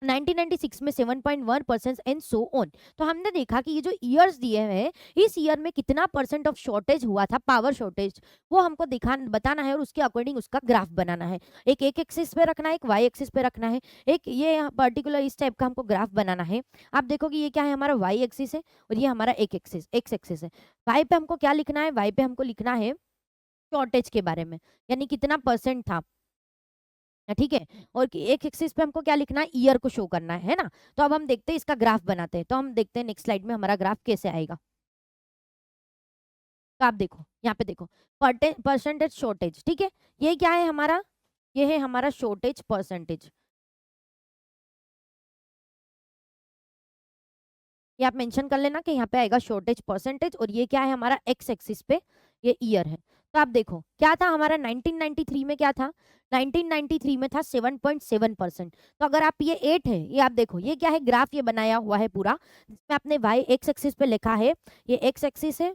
1996 में 7.1% एंड सो ऑन। तो हमने देखा कि ये जो ईयर्स दिए हैं, इस ईयर में कितना परसेंट ऑफ शॉर्टेज हुआ था, पावर शॉर्टेज, वो हमको दिखा बताना है और उसके अकॉर्डिंग उसका ग्राफ बनाना है। एक एक्सिस पे रखना है, एक वाई एक्सिस पे रखना है, एक ये पर्टिकुलर इस टाइप का हमको ग्राफ बनाना है। आप देखोगे ये क्या है? हमारा वाई एक्सिस है और ये हमारा एक एक्सिस एक्स एक्सिस है। वाई पे हमको क्या लिखना है? वाई पे हमको लिखना है शॉर्टेज के बारे में, यानी कितना परसेंट था। ठीक है, और एक एक्सिस पे हमको क्या लिखना है? ईयर को शो करना है ना। तो अब हम देखते हैं इसका ग्राफ बनाते हैं। तो हम देखते हैं नेक्स्ट स्लाइड में हमारा ग्राफ कैसे आएगा। तो आप देखो यहाँ पे देखो, परसेंटेज शॉर्टेज। ठीक है, ये क्या है हमारा? ये है हमारा शॉर्टेज परसेंटेज। ये आप मेंशन कर लेना कि यहाँ पे आएगा शॉर्टेज परसेंटेज, और ये क्या है हमारा? एक्स एक्सिस पे ये ईयर है। तो आप देखो क्या था हमारा 1993 में? क्या था 1993 में? था 7.7%। तो अगर आप ये 8 है, ये आप देखो ये क्या है? ग्राफ ये बनाया हुआ है पूरा, जिसमें आपने वाई एक्स एक्सिस पे लिखा है, ये एक्स एक्सिस है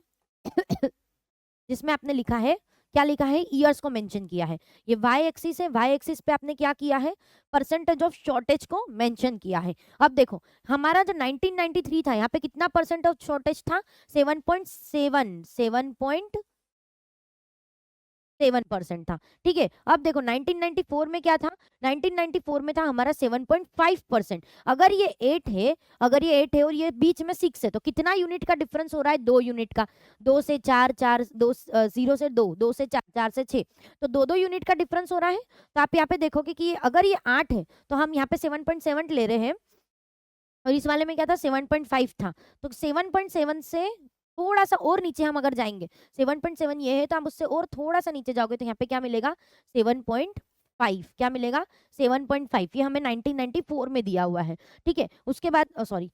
जिसमें आपने लिखा है, क्या लिखा है? ईयर्स को मेंशन किया है। ये वाई एक्सिस है, वाई एक्सिस पे आपने क्या किया है? परसेंटेज ऑफ शॉर्टेज को मेंशन किया है। अब देखो हमारा जो 1993 था, यहाँ पे कितना परसेंट ऑफ शॉर्टेज था? 7.7% था। ठीक है, अब देखो 1994 में क्या था? 1994 में था हमारा 7.5%। अगर ये 8 है, अगर ये 8 है और ये बीच में 6 है, तो कितना यूनिट का डिफरेंस हो रहा है? 2 यूनिट का। 2 से 4, 4 2 0 से 2, 2 से 4, 4 से 6, तो 2 2 यूनिट का डिफरेंस हो रहा है। तो आप यहाँ पे देखोगे कि अगर ये 8 है तो हम यहाँ पे 7.7 ले रहे हैं, और इस वाले में क्या था? 7.5 था। तो 7.7 से थोड़ा सा और नीचे हम अगर जाएंगे, 7.7 ये है, तो हम उससे और थोड़ा सा नीचे जाओगे तो यहाँ पे क्या मिलेगा? 7.5। क्या मिलेगा? 7.5। ये हमें 1994 में दिया हुआ है। ठीक है, उसके बाद सॉरी,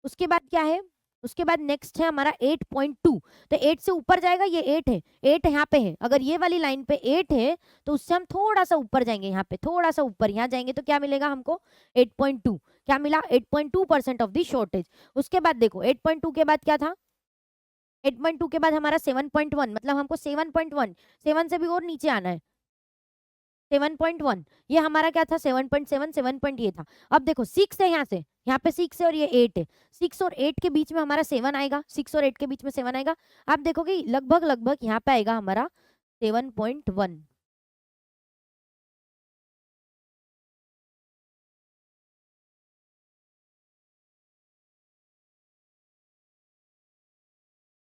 उसके बाद क्या है? उसके बाद नेक्स्ट है हमारा 8.2। तो 8 से ऊपर जाएगा, ये 8 है, 8 यहाँ पे है। अगर ये वाली लाइन पे 8 है तो उससे हम थोड़ा सा ऊपर जाएंगे, यहाँ पे थोड़ा सा ऊपर यहाँ जाएंगे तो क्या मिलेगा हमको? 8.2। क्या मिला? 8.2% ऑफ द शॉर्टेज। उसके बाद देखो 8.2 के बाद क्या था? 8.2 के बाद हमारा 7.1, मतलब हमको 7.1, 7 से भी और नीचे आना है। 7.1 ये हमारा क्या था? 7.7, 7 पॉइंट ये था। अब देखो 6 है, यहाँ पे 6 है और ये 8 है। 6 और 8 के बीच में हमारा 7 आएगा, 6 और 8 के बीच में 7 आएगा। आप देखोगे लगभग लगभग यहाँ पे आएगा हमारा 7.1।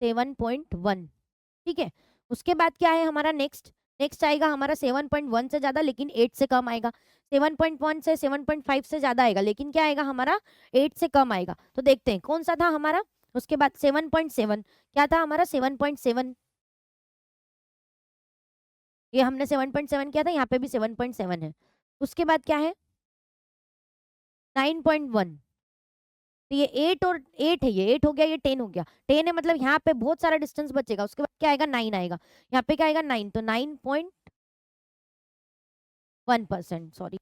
7.1। ठीक है, उसके बाद क्या है हमारा? नेक्स्ट नेक्स्ट आएगा हमारा 7.1 से ज्यादा लेकिन 8 से कम आएगा। 7.1 से 7.5 से ज्यादा आएगा, लेकिन क्या आएगा हमारा? 8 से कम आएगा। तो देखते हैं कौन सा था हमारा। उसके बाद 7.7, क्या था हमारा? 7.7। ये हमने 7.7 किया था, यहाँ पे भी 7.7 है। उसके बाद क्या है? 9.1। तो ये 8 और 8 है, ये 8 हो गया, ये 10 हो गया। 10 है मतलब यहाँ पे बहुत सारा डिस्टेंस बचेगा। उसके बाद क्या आएगा? 9 आएगा। यहाँ पे क्या आएगा? 9। तो 9.1%, सॉरी।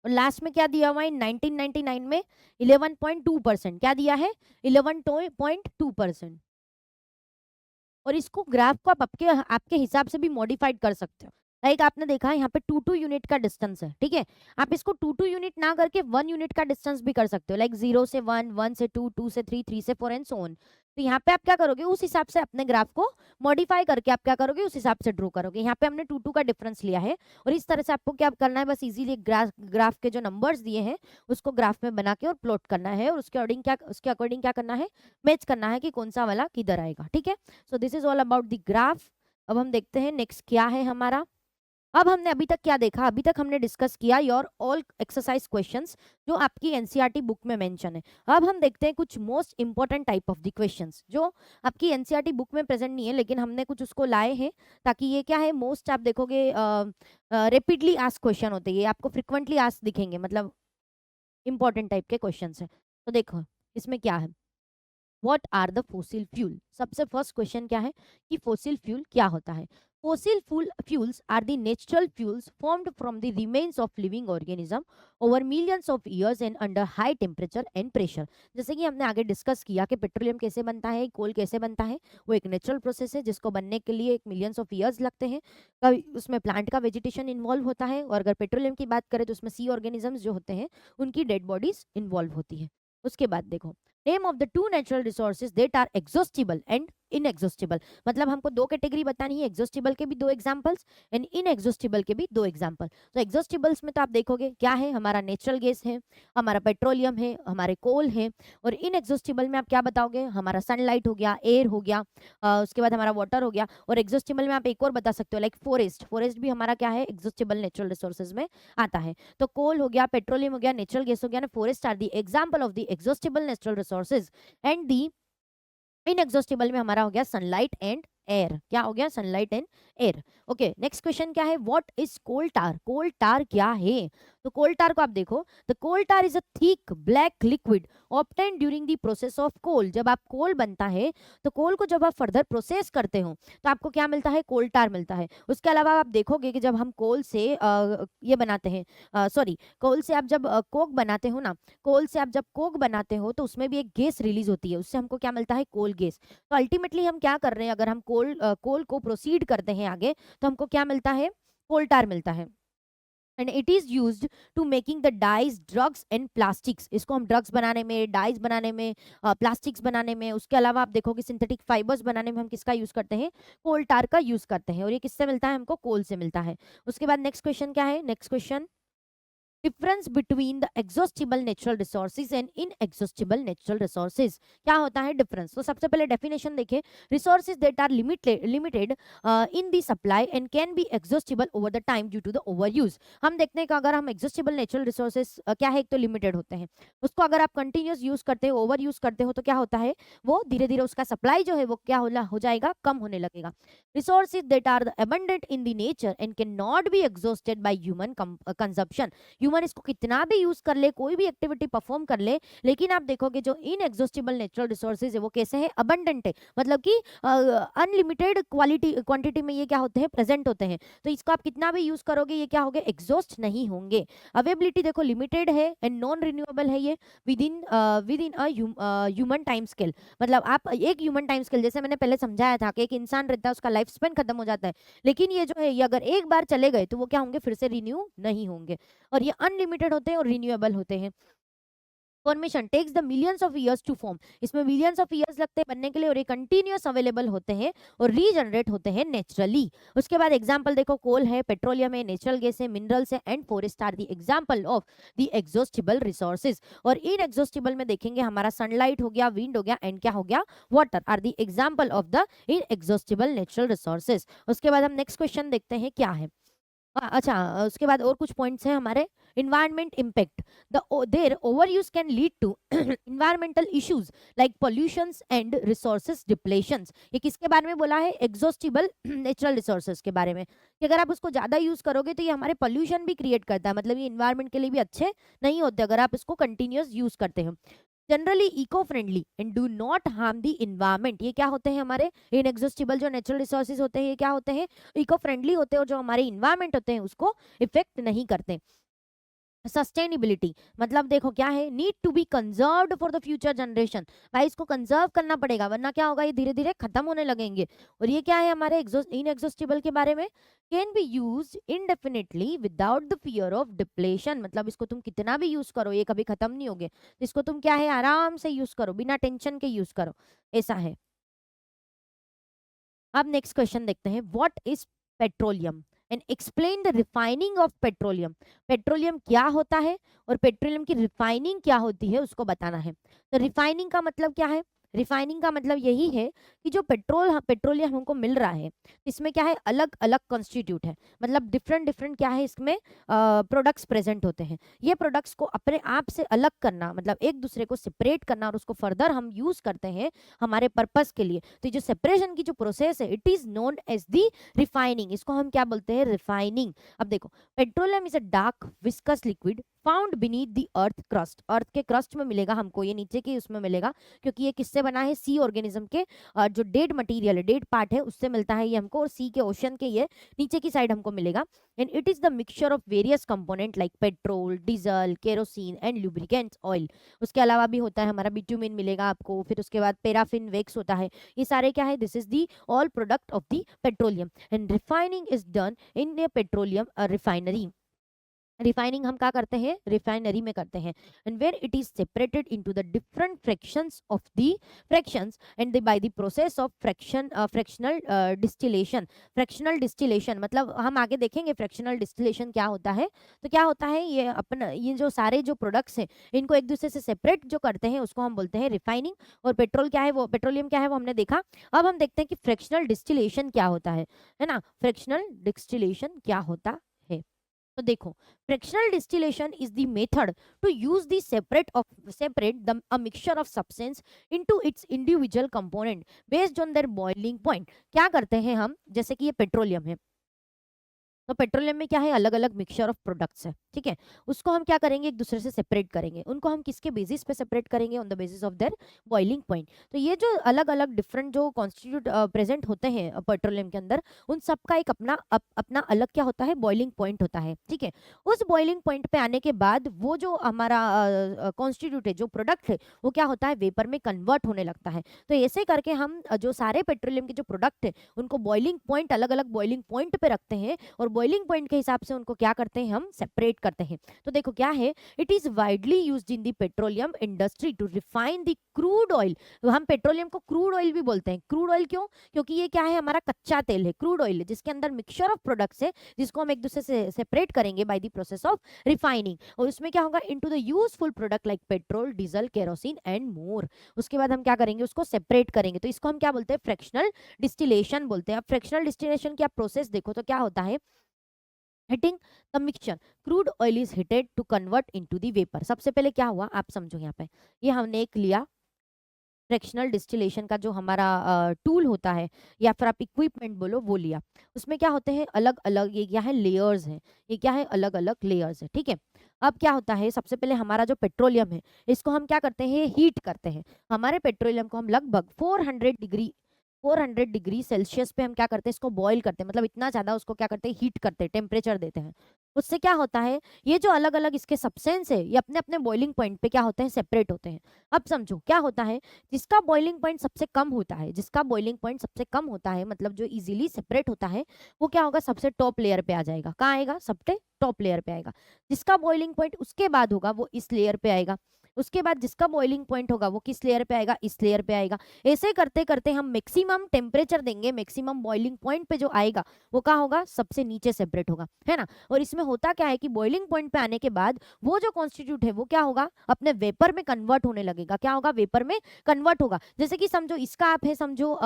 और लास्ट में क्या दिया हुआ है 1999 में 11.2%, क्या दिया है 11.2%। और इसको ग्राफ को आप आपके आपके हिसाब से भी मॉडिफाइड कर सकते हो। लाइक आपने देखा है यहाँ पे 2 यूनिट का डिस्टेंस है, ठीक है। आप इसको 2 यूनिट ना करके 1 यूनिट का डिस्टेंस भी कर सकते हो, लाइक 0 से 1, 1 से 2, 2 से 3, 3 से 4 एंड सो ऑन। तो यहाँ पे आप क्या करोगे, उस हिसाब से अपने ग्राफ को मॉडिफाई करके आप क्या करोगे, उस हिसाब से ड्रॉ करोगे। यहाँ पे हमने 2 का डिफरेंस लिया है और इस तरह से आपको क्या करना है, बस इजीली ग्राफ के जो नंबर्स दिए हैं उसको ग्राफ में बना के और प्लॉट करना है, और उसके अकॉर्डिंग क्या करना है, मैच करना है कि कौन सा वाला किधर आएगा, ठीक है। So this is all about the graph. अब हम देखते हैं नेक्स्ट क्या है हमारा। अब हमने अभी तक क्या देखा, अभी तक हमने डिस्कस किया योर ऑल एक्सरसाइज क्वेश्चंस जो आपकी एनसीईआरटी बुक में मेंशन है। अब हम देखते हैं कुछ most important type of the questions जो आपकी एनसीईआरटी बुक में प्रेजेंट नहीं है, लेकिन हमने कुछ उसको लाए हैं ताकि ये क्या है, मोस्ट आप देखोगे रेपिडली आस्क क्वेश्चन होते हैं, ये आपको फ्रिक्वेंटली आस्क दिखेंगे, मतलब इंपॉर्टेंट टाइप के क्वेश्चंस हैं। तो देखो इसमें क्या है, what are the fossil fuel. सबसे फर्स्ट क्वेश्चन क्या है कि फोसिल फ्यूल क्या होता है। Fossil fuels are the natural fuels formed from the remains of living organism over millions of years and under high temperature and pressure. जैसे कि हमने आगे डिस्कस किया कि पेट्रोलियम कैसे बनता है, कोल कैसे बनता है, वो एक नेचुरल प्रोसेस है जिसको बनने के लिए एक मिलियंस ऑफ ईयर्स लगते हैं। कभी उसमें प्लांट का वेजिटेशन इन्वॉल्व होता है, और अगर पेट्रोलियम की बात करें तो उसमें सी ऑर्गेनिजम्स जो होते हैं उनकी डेड बॉडीज इन्वॉल्व होती है। उसके बाद देखो, name of the 2 natural resources that are exhaustible and inexhaustible. मतलब हमको 2 कैटेगरी बतानी है, एग्जॉस्टिबल के भी 2 एग्जांपल्स एंड इनएग्जॉस्टिबल के भी 2 एग्जांपल। तो एग्जॉस्टिबल्स में तो आप देखोगे क्या है, हमारा नेचुरल गैस है, हमारा पेट्रोलियम है, हमारे कोल है। और इनएग्जॉस्टिबल में आप क्या बताओगे, हमारा सनलाइट हो गया, एयर हो गया, उसके बाद हमारा वाटर हो गया। और एग्जॉस्टिबल में आप एक और बता सकते हो, लाइक फॉरेस्ट, फॉरेस्ट भी हमारा क्या है, एग्जॉस्टिबल नेचुरल रिसोर्सेज में आता है। तो कोल हो गया, पेट्रोलियम हो गया, नेचुरल गैस हो गया ना, forest are the example of the exhaustible natural resources. And the inexhaustible में हमारा हो गया सनलाइट एंड एयर। क्या हो गया, sunlight and air. Okay, next question क्या है, what is coal tar. Coal tar क्या है, तो कोल टार को आप देखो, the coal tar is a thick black liquid obtained during the process of coal. जब आप कोल बनता है तो कोल को जब आप फर्दर प्रोसेस करते हो तो आपको क्या मिलता है, कोल टार मिलता है। उसके अलावा आप देखोगे कि जब हम कोल से ये बनाते हैं, सॉरी, कोल से आप जब कोक बनाते हो ना, कोल से आप जब कोक बनाते हो तो उसमें भी एक गैस रिलीज होती है, उससे हमको क्या मिलता है, कोल गैस। तो अल्टीमेटली हम क्या कर रहे हैं, अगर हम कोल को प्रोसीड करते हैं आगे तो हमको क्या मिलता है, कोल टार मिलता है। And it is used to making the dyes, drugs and plastics. इसको हम ड्रग्स बनाने में, डाइज बनाने में, प्लास्टिक्स बनाने में, उसके अलावा आप देखोगे सिंथेटिक फाइबर्स बनाने में हम किसका यूज करते हैं, कोल टार का यूज करते हैं। और ये किससे मिलता है, हमको कोल से मिलता है। उसके बाद नेक्स्ट क्वेश्चन क्या है, next question, difference between the exhaustible natural resources and inexhaustible natural resources. क्या होता है डिफरेंस, तो सबसे पहले डेफिनेशन देखें, resources that are limited in the supply and can be exhaustible over the time due to the over use. हम देखते हैं कि अगर हम एग्जॉस्टिबल नेचुरल रिसोर्सेज क्या है, एक तो लिमिटेड होते हैं, उसको अगर आप कंटिन्यूस यूज करते हो, ओवर यूज करते हो तो क्या होता है, वो धीरे धीरे उसका सप्लाई जो है वो क्या हो जाएगा, कम होने लगेगा। Resources that are abundant in the nature and cannot be exhausted by human consumption। Human इसको कितना भी यूज कर ले, कोई भी एक्टिविटी परफॉर्म कर ले, लेकिन आप देखोगे जो इनएग्जॉस्टिबल नेचुरल रिसोर्सेज है वो कैसे है, अबंडेंट है, मतलब कि अनलिमिटेड क्वांटिटी में ये क्या होते हैं, प्रेजेंट होते हैं। तो इसको आप कितना भी यूज करोगे ये क्या होंगे, एग्जॉस्ट नहीं होंगे। अवेबिलिटी देखो लिमिटेड है एंड नॉन रिन्यूएबल है, ये with in human time scale. मतलब आप एक ह्यूमन टाइम स्केल, जैसे मैंने पहले समझाया था कि एक इंसान रहता है, उसका लाइफ स्पेन खत्म हो जाता है, लेकिन ये जो है ये अगर एक बार चले गए तो वो क्या होंगे, फिर से रिन्यू नहीं होंगे। और ये अनलिमिटेड होते हैं और रिन्यूएबल होते हैं। Formation takes the millions of years to form, इसमें मिलियंस ऑफ ईयर्स लगते हैं बनने के लिए, और ये कंटिन्यूअस अवेलेबल होते हैं और रीजनरेट होते हैं नेचुरली। उसके बाद एग्जांपल देखो, कोल है, पेट्रोलियम है, नेचुरल गैस है, मिनरल्स है and forest are the example of the exhaustible resources. और इनएग्जॉस्टिबल में देखेंगे हमारा सनलाइट हो गया, विंड हो गया एंड क्या हो गया, water are the example of the inexhaustible natural resources. उसके बाद हम नेक्स्ट क्वेश्चन देखते हैं क्या है। अच्छा, उसके बाद और कुछ पॉइंट्स हैं हमारे, environment impact, their over use can lead to environmental issues like pollutions and resources depletions. ये किसके बारे में बोला है, एग्जॉस्टिबल नेचुरल रिसोर्सेज के बारे में, कि अगर आप उसको ज्यादा यूज करोगे तो ये हमारे पॉल्यूशन भी क्रिएट करता है, मतलब ये इन्वायरमेंट के लिए भी अच्छे नहीं होते अगर आप इसको कंटिन्यूअस यूज करते हो। Generally eco friendly and do not harm the environment, ये क्या होते हैं हमारे इनएग्जॉस्टिबल जो नेचुरल रिसोर्सेज होते हैं, ये क्या होते हैं, इको फ्रेंडली होते हैं और जो हमारे इन्वायरमेंट होते हैं उसको इफेक्ट नहीं करते। सस्टेनेबिलिटी मतलब देखो क्या है, need to be conserved for the future generation, भाई इसको कंजर्व करना पड़ेगा वरना क्या होगा, ये धीरे धीरे खत्म होने लगेंगे। और ये क्या है हमारे इनएग्जॉस्टिबल के बारे में, can be use indefinitely without the fear of depletion, मतलब इसको तुम कितना भी यूज करो ये कभी खत्म नहीं होगे, इसको तुम क्या है आराम से यूज करो, बिना टेंशन के यूज करो, ऐसा है। अब नेक्स्ट क्वेश्चन देखते हैं, what is petroleum and explain the refining of petroleum, petroleum क्या होता है और पेट्रोलियम की रिफाइनिंग क्या होती है उसको बताना है। तो रिफाइनिंग का मतलब क्या है, रिफाइनिंग का मतलब यही है कि जो पेट्रोलियम हमको मिल रहा है इसमें क्या है अलग अलग कॉन्स्टिट्यूट है, मतलब डिफरेंट डिफरेंट क्या है इसमें प्रोडक्ट्स प्रेजेंट होते हैं, ये प्रोडक्ट्स को अपने आप से अलग करना मतलब एक दूसरे को सेपरेट करना और उसको फर्दर हम यूज करते हैं हमारे पर्पस के लिए। तो जो सेपरेशन की जो प्रोसेस है it is known as the refining, इसको हम क्या बोलते हैं रिफाइनिंग। अब देखो petroleum is a dark viscous liquid found beneath the earth crust, earth के क्रस्ट में मिलेगा हमको, ये नीचे के उसमें मिलेगा क्योंकि ये किससे बना है, सी ऑर्गेनिज्म के जो डेड मटेरियल है डेड पार्ट है उससे मिलता है ये हमको, और सी के ओशन के ये नीचे की साइड हमको मिलेगा। And it is the mixture of various component like petrol, diesel, kerosene and lubricants oil. उसके अलावा भी होता है हमारा बिटुमिन मिलेगा आपको, फिर उसके बाद पैराफिन वैक्स होता है, ये सारे क्या है this is the all product of the petroleum. And refining is done in the petroleum refinery, refining हम क्या करते हैं रिफाइनरी में करते हैं। And where it is separated into the different fractions of the fractions and by the process of fractional distillation, fractional distillation मतलब हम आगे देखेंगे फ्रैक्शनल डिस्टिलेशन क्या होता है। तो क्या होता है ये अपना ये जो सारे जो प्रोडक्ट्स हैं इनको एक दूसरे से सेपरेट जो करते हैं उसको हम बोलते हैं रिफाइनिंग। और पेट्रोल क्या है वो पेट्रोलियम क्या है वो हमने देखा। अब हम देखते हैं कि फ्रैक्शनल डिस्टिलेशन क्या होता है ना, फ्रैक्शनल डिस्टिलेशन क्या होता है। तो देखो fractional distillation is the method to use the separate the a mixture of substance into its individual component based on their boiling point. क्या करते हैं हम, जैसे कि ये पेट्रोलियम है तो पेट्रोलियम में क्या है अलग अलग मिक्सचर ऑफ प्रोडक्ट्स है, ठीक है, उसको हम क्या करेंगे एक दूसरे से सेपरेट करेंगे, उनको हम किसके बेसिस पे सेपरेट करेंगे on the basis of their boiling point. तो ये जो अलग अलग डिफरेंट जो कॉन्स्टिट्यूट प्रेजेंट होते हैं पेट्रोलियम के अंदर उन सब का एक अपना अलग क्या होता है बॉइलिंग पॉइंट होता है, ठीक है। उस बॉइलिंग पॉइंट पे आने के बाद वो जो हमारा कॉन्स्टिट्यूट है जो प्रोडक्ट है वो क्या होता है वेपर में कन्वर्ट होने लगता है। तो ऐसे करके हम जो सारे पेट्रोलियम के जो प्रोडक्ट है उनको बॉइलिंग पॉइंट अलग अलग बॉइलिंग पॉइंट पे रखते हैं और बॉइलिंग पॉइंट के हिसाब से उनको क्या करते हैं हम सेपरेट करते हैं। तो देखो क्या है it is widely used in the petroleum industry to refine the crude oil. तो हम पेट्रोलियम को क्रूड ऑयल भी बोलते हैं, क्रूड ऑयल क्यों, क्योंकि ये क्या है हमारा कच्चा तेल है, क्रूड ऑयल है जिसके अंदर मिक्सचर ऑफ प्रोडक्ट्स है जिसको हम एक दूसरे से सेपरेट करेंगे bye the process of refining. और उसमें क्या होगा into the useful product like petrol, diesel, kerosene and more. उसके बाद हम क्या करेंगे उसको सेपरेट करेंगे, तो इसको हम क्या बोलते हैं फ्रैक्शनल डिस्टिलेशन बोलते हैं। अब फ्रैक्शनल डिस्टिलेशन की आप प्रोसेस देखो तो क्या होता है, heating the mixture, crude oil is heated to convert into the vapour. सबसे पहले क्या हुआ आप समझो, यहाँ पे ये हमने एक लिया फ्रैक्शनल डिस्टिलेशन का जो हमारा टूल होता है या फिर आप इक्विपमेंट बोलो वो लिया, उसमें क्या होते हैं अलग अलग ये क्या है लेयर्स हैं, ये क्या है अलग अलग लेयर्स है, ठीक है। अब क्या होता है सबसे पहले हमारा जो पेट्रोलियम है इसको हम क्या करते हैं हीट करते हैं। हमारे पेट्रोलियम को हम लगभग 400 डिग्री सेल्सियस पे हम क्या करते हैं इसको बॉईल करते हैं, मतलब इतना ज्यादा उसको क्या करते हैं हीट करते हैं, टेम्परेचर देते हैं। उससे क्या होता है ये जो अलग अलग इसके सब्सटेंस है ये अपने अपने बॉइलिंग पॉइंट पे क्या होते हैं सेपरेट होते हैं। अब समझो क्या होता है जिसका बॉइलिंग पॉइंट सबसे कम होता है, जिसका बॉइलिंग पॉइंट सबसे कम होता है मतलब जो इजीली सेपरेट होता है वो क्या होगा सबसे टॉप लेयर पे आ जाएगा। कहाँ आएगा सबसे टॉप लेयर पे आएगा। जिसका बॉइलिंग पॉइंट उसके बाद होगा वो इस लेयर पे आएगा। उसके बाद जिसका बॉइलिंग पॉइंट होगा वो किस लेयर पे आएगा इस लेयर पे आएगा। ऐसे करते करते हम मैक्सिमम टेम्परेचर देंगे, मैक्सिमम बॉइलिंग पॉइंट पे जो आएगा वो क्या होगा सबसे नीचे सेपरेट होगा, है ना। और इसमें होता क्या है कि बॉइलिंग पॉइंट पे आने के बाद वो जो कॉन्स्टिट्यूट है वो क्या होगा अपने वेपर में कन्वर्ट होने लगेगा। क्या होगा वेपर में कन्वर्ट होगा। जैसे कि समझो इसका आप है समझो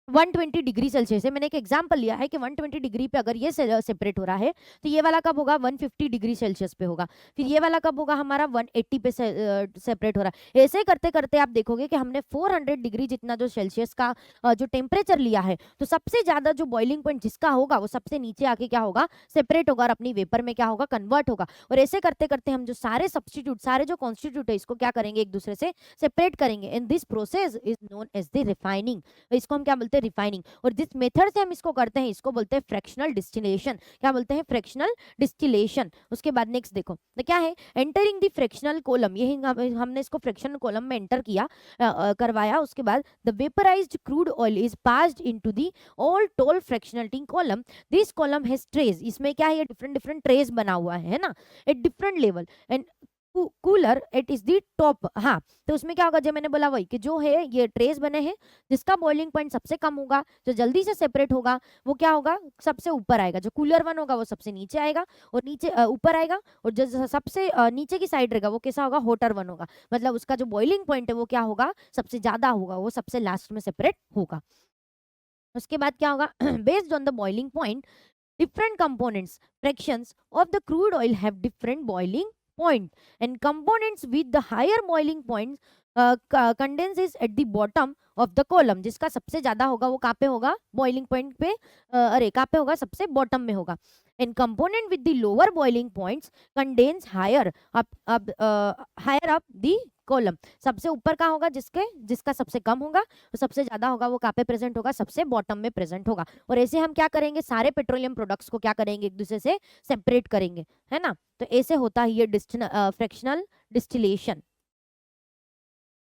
120 डिग्री सेल्सियस है, मैंने एक एग्जांपल लिया है कि 120 डिग्री पे अगर ये सेपरेट हो रहा है तो ये वाला कब होगा 150 डिग्री सेल्सियस पे होगा, फिर ये वाला कब होगा हमारा 180 पे सेपरेट हो रहा है। ऐसे करते करते आप देखोगे कि हमने 400 डिग्री जितना जो सेल्सियस का जो टेम्परेचर लिया है तो सबसे ज्यादा जो बॉइलिंग पॉइंट जिसका होगा वो सबसे नीचे आके क्या होगा सेपरेट होगा और अपनी वेपर में क्या होगा कन्वर्ट होगा। और ऐसे करते करते हम जो सारे सब्सटीट्यूट सारे जो कॉन्स्टिट्यूट है इसको क्या करेंगे एक दूसरे से सेपरेट करेंगे and this process is known as the refining. इसको हम क्या बोलते हैं रिफाइनिंग, और जिस मेथड से हम इसको करते हैं इसको बोलते हैं फ्रैक्शनल डिस्टिलेशन। क्या बोलते हैं? Fractional distillation. उसके बाद नेक्स्ट देखो तो क्या है, एंटरिंग द फ्रैक्शनल कॉलम, ये हमने इसको फ्रैक्शनल कॉलम में एंटर किया, करवाया। उसके बाद the vaporized crude oil is passed into the all tall fractionating column, this column has trays, इसमें क्या है, ये डिफरेंट डिफरेंट ट्रेस बना हुआ है ना, at different level and cooler it is the top. हाँ, तो उसमें क्या होगा, जो मैंने बोला वही कि जो है ये ट्रेस बने हैं, जिसका बॉइलिंग पॉइंट सबसे कम होगा, जो जल्दी से सेपरेट होगा, वो क्या होगा, सबसे ऊपर आएगा। जो कूलर वन होगा वो सबसे नीचे आएगा, और नीचे ऊपर आएगा, और जो सबसे नीचे की साइड रहेगा वो कैसा होगा, होटर वन होगा। मतलब उसका जो बॉइलिंग पॉइंट है वो क्या होगा, सबसे ज्यादा होगा, वो सबसे लास्ट में सेपरेट होगा। उसके बाद क्या होगा, based on the boiling point different components fractions of the crude oil have different boiling point, and components with the higher boiling points condenses at the bottom of the column, जिसका सबसे ज्यादा होगा वो कहाँ पे होगा, बॉइलिंग पॉइंट पे, अरे कहाँ पे होगा, सबसे बॉटम में होगा। and component with the lower boiling points condense higher up the column, सबसे ऊपर का होगा, जिसका सबसे कम होगा, तो सबसे ज्यादा होगा वो कहाँ पे प्रेजेंट होगा, सबसे बॉटम में प्रेजेंट होगा। और ऐसे हम क्या करेंगे, सारे पेट्रोलियम प्रोडक्ट्स को क्या करेंगे, एक दूसरे से सेपरेट करेंगे, है ना। तो ऐसे होता है ये फ्रैक्शनल डिस्टिलेशन।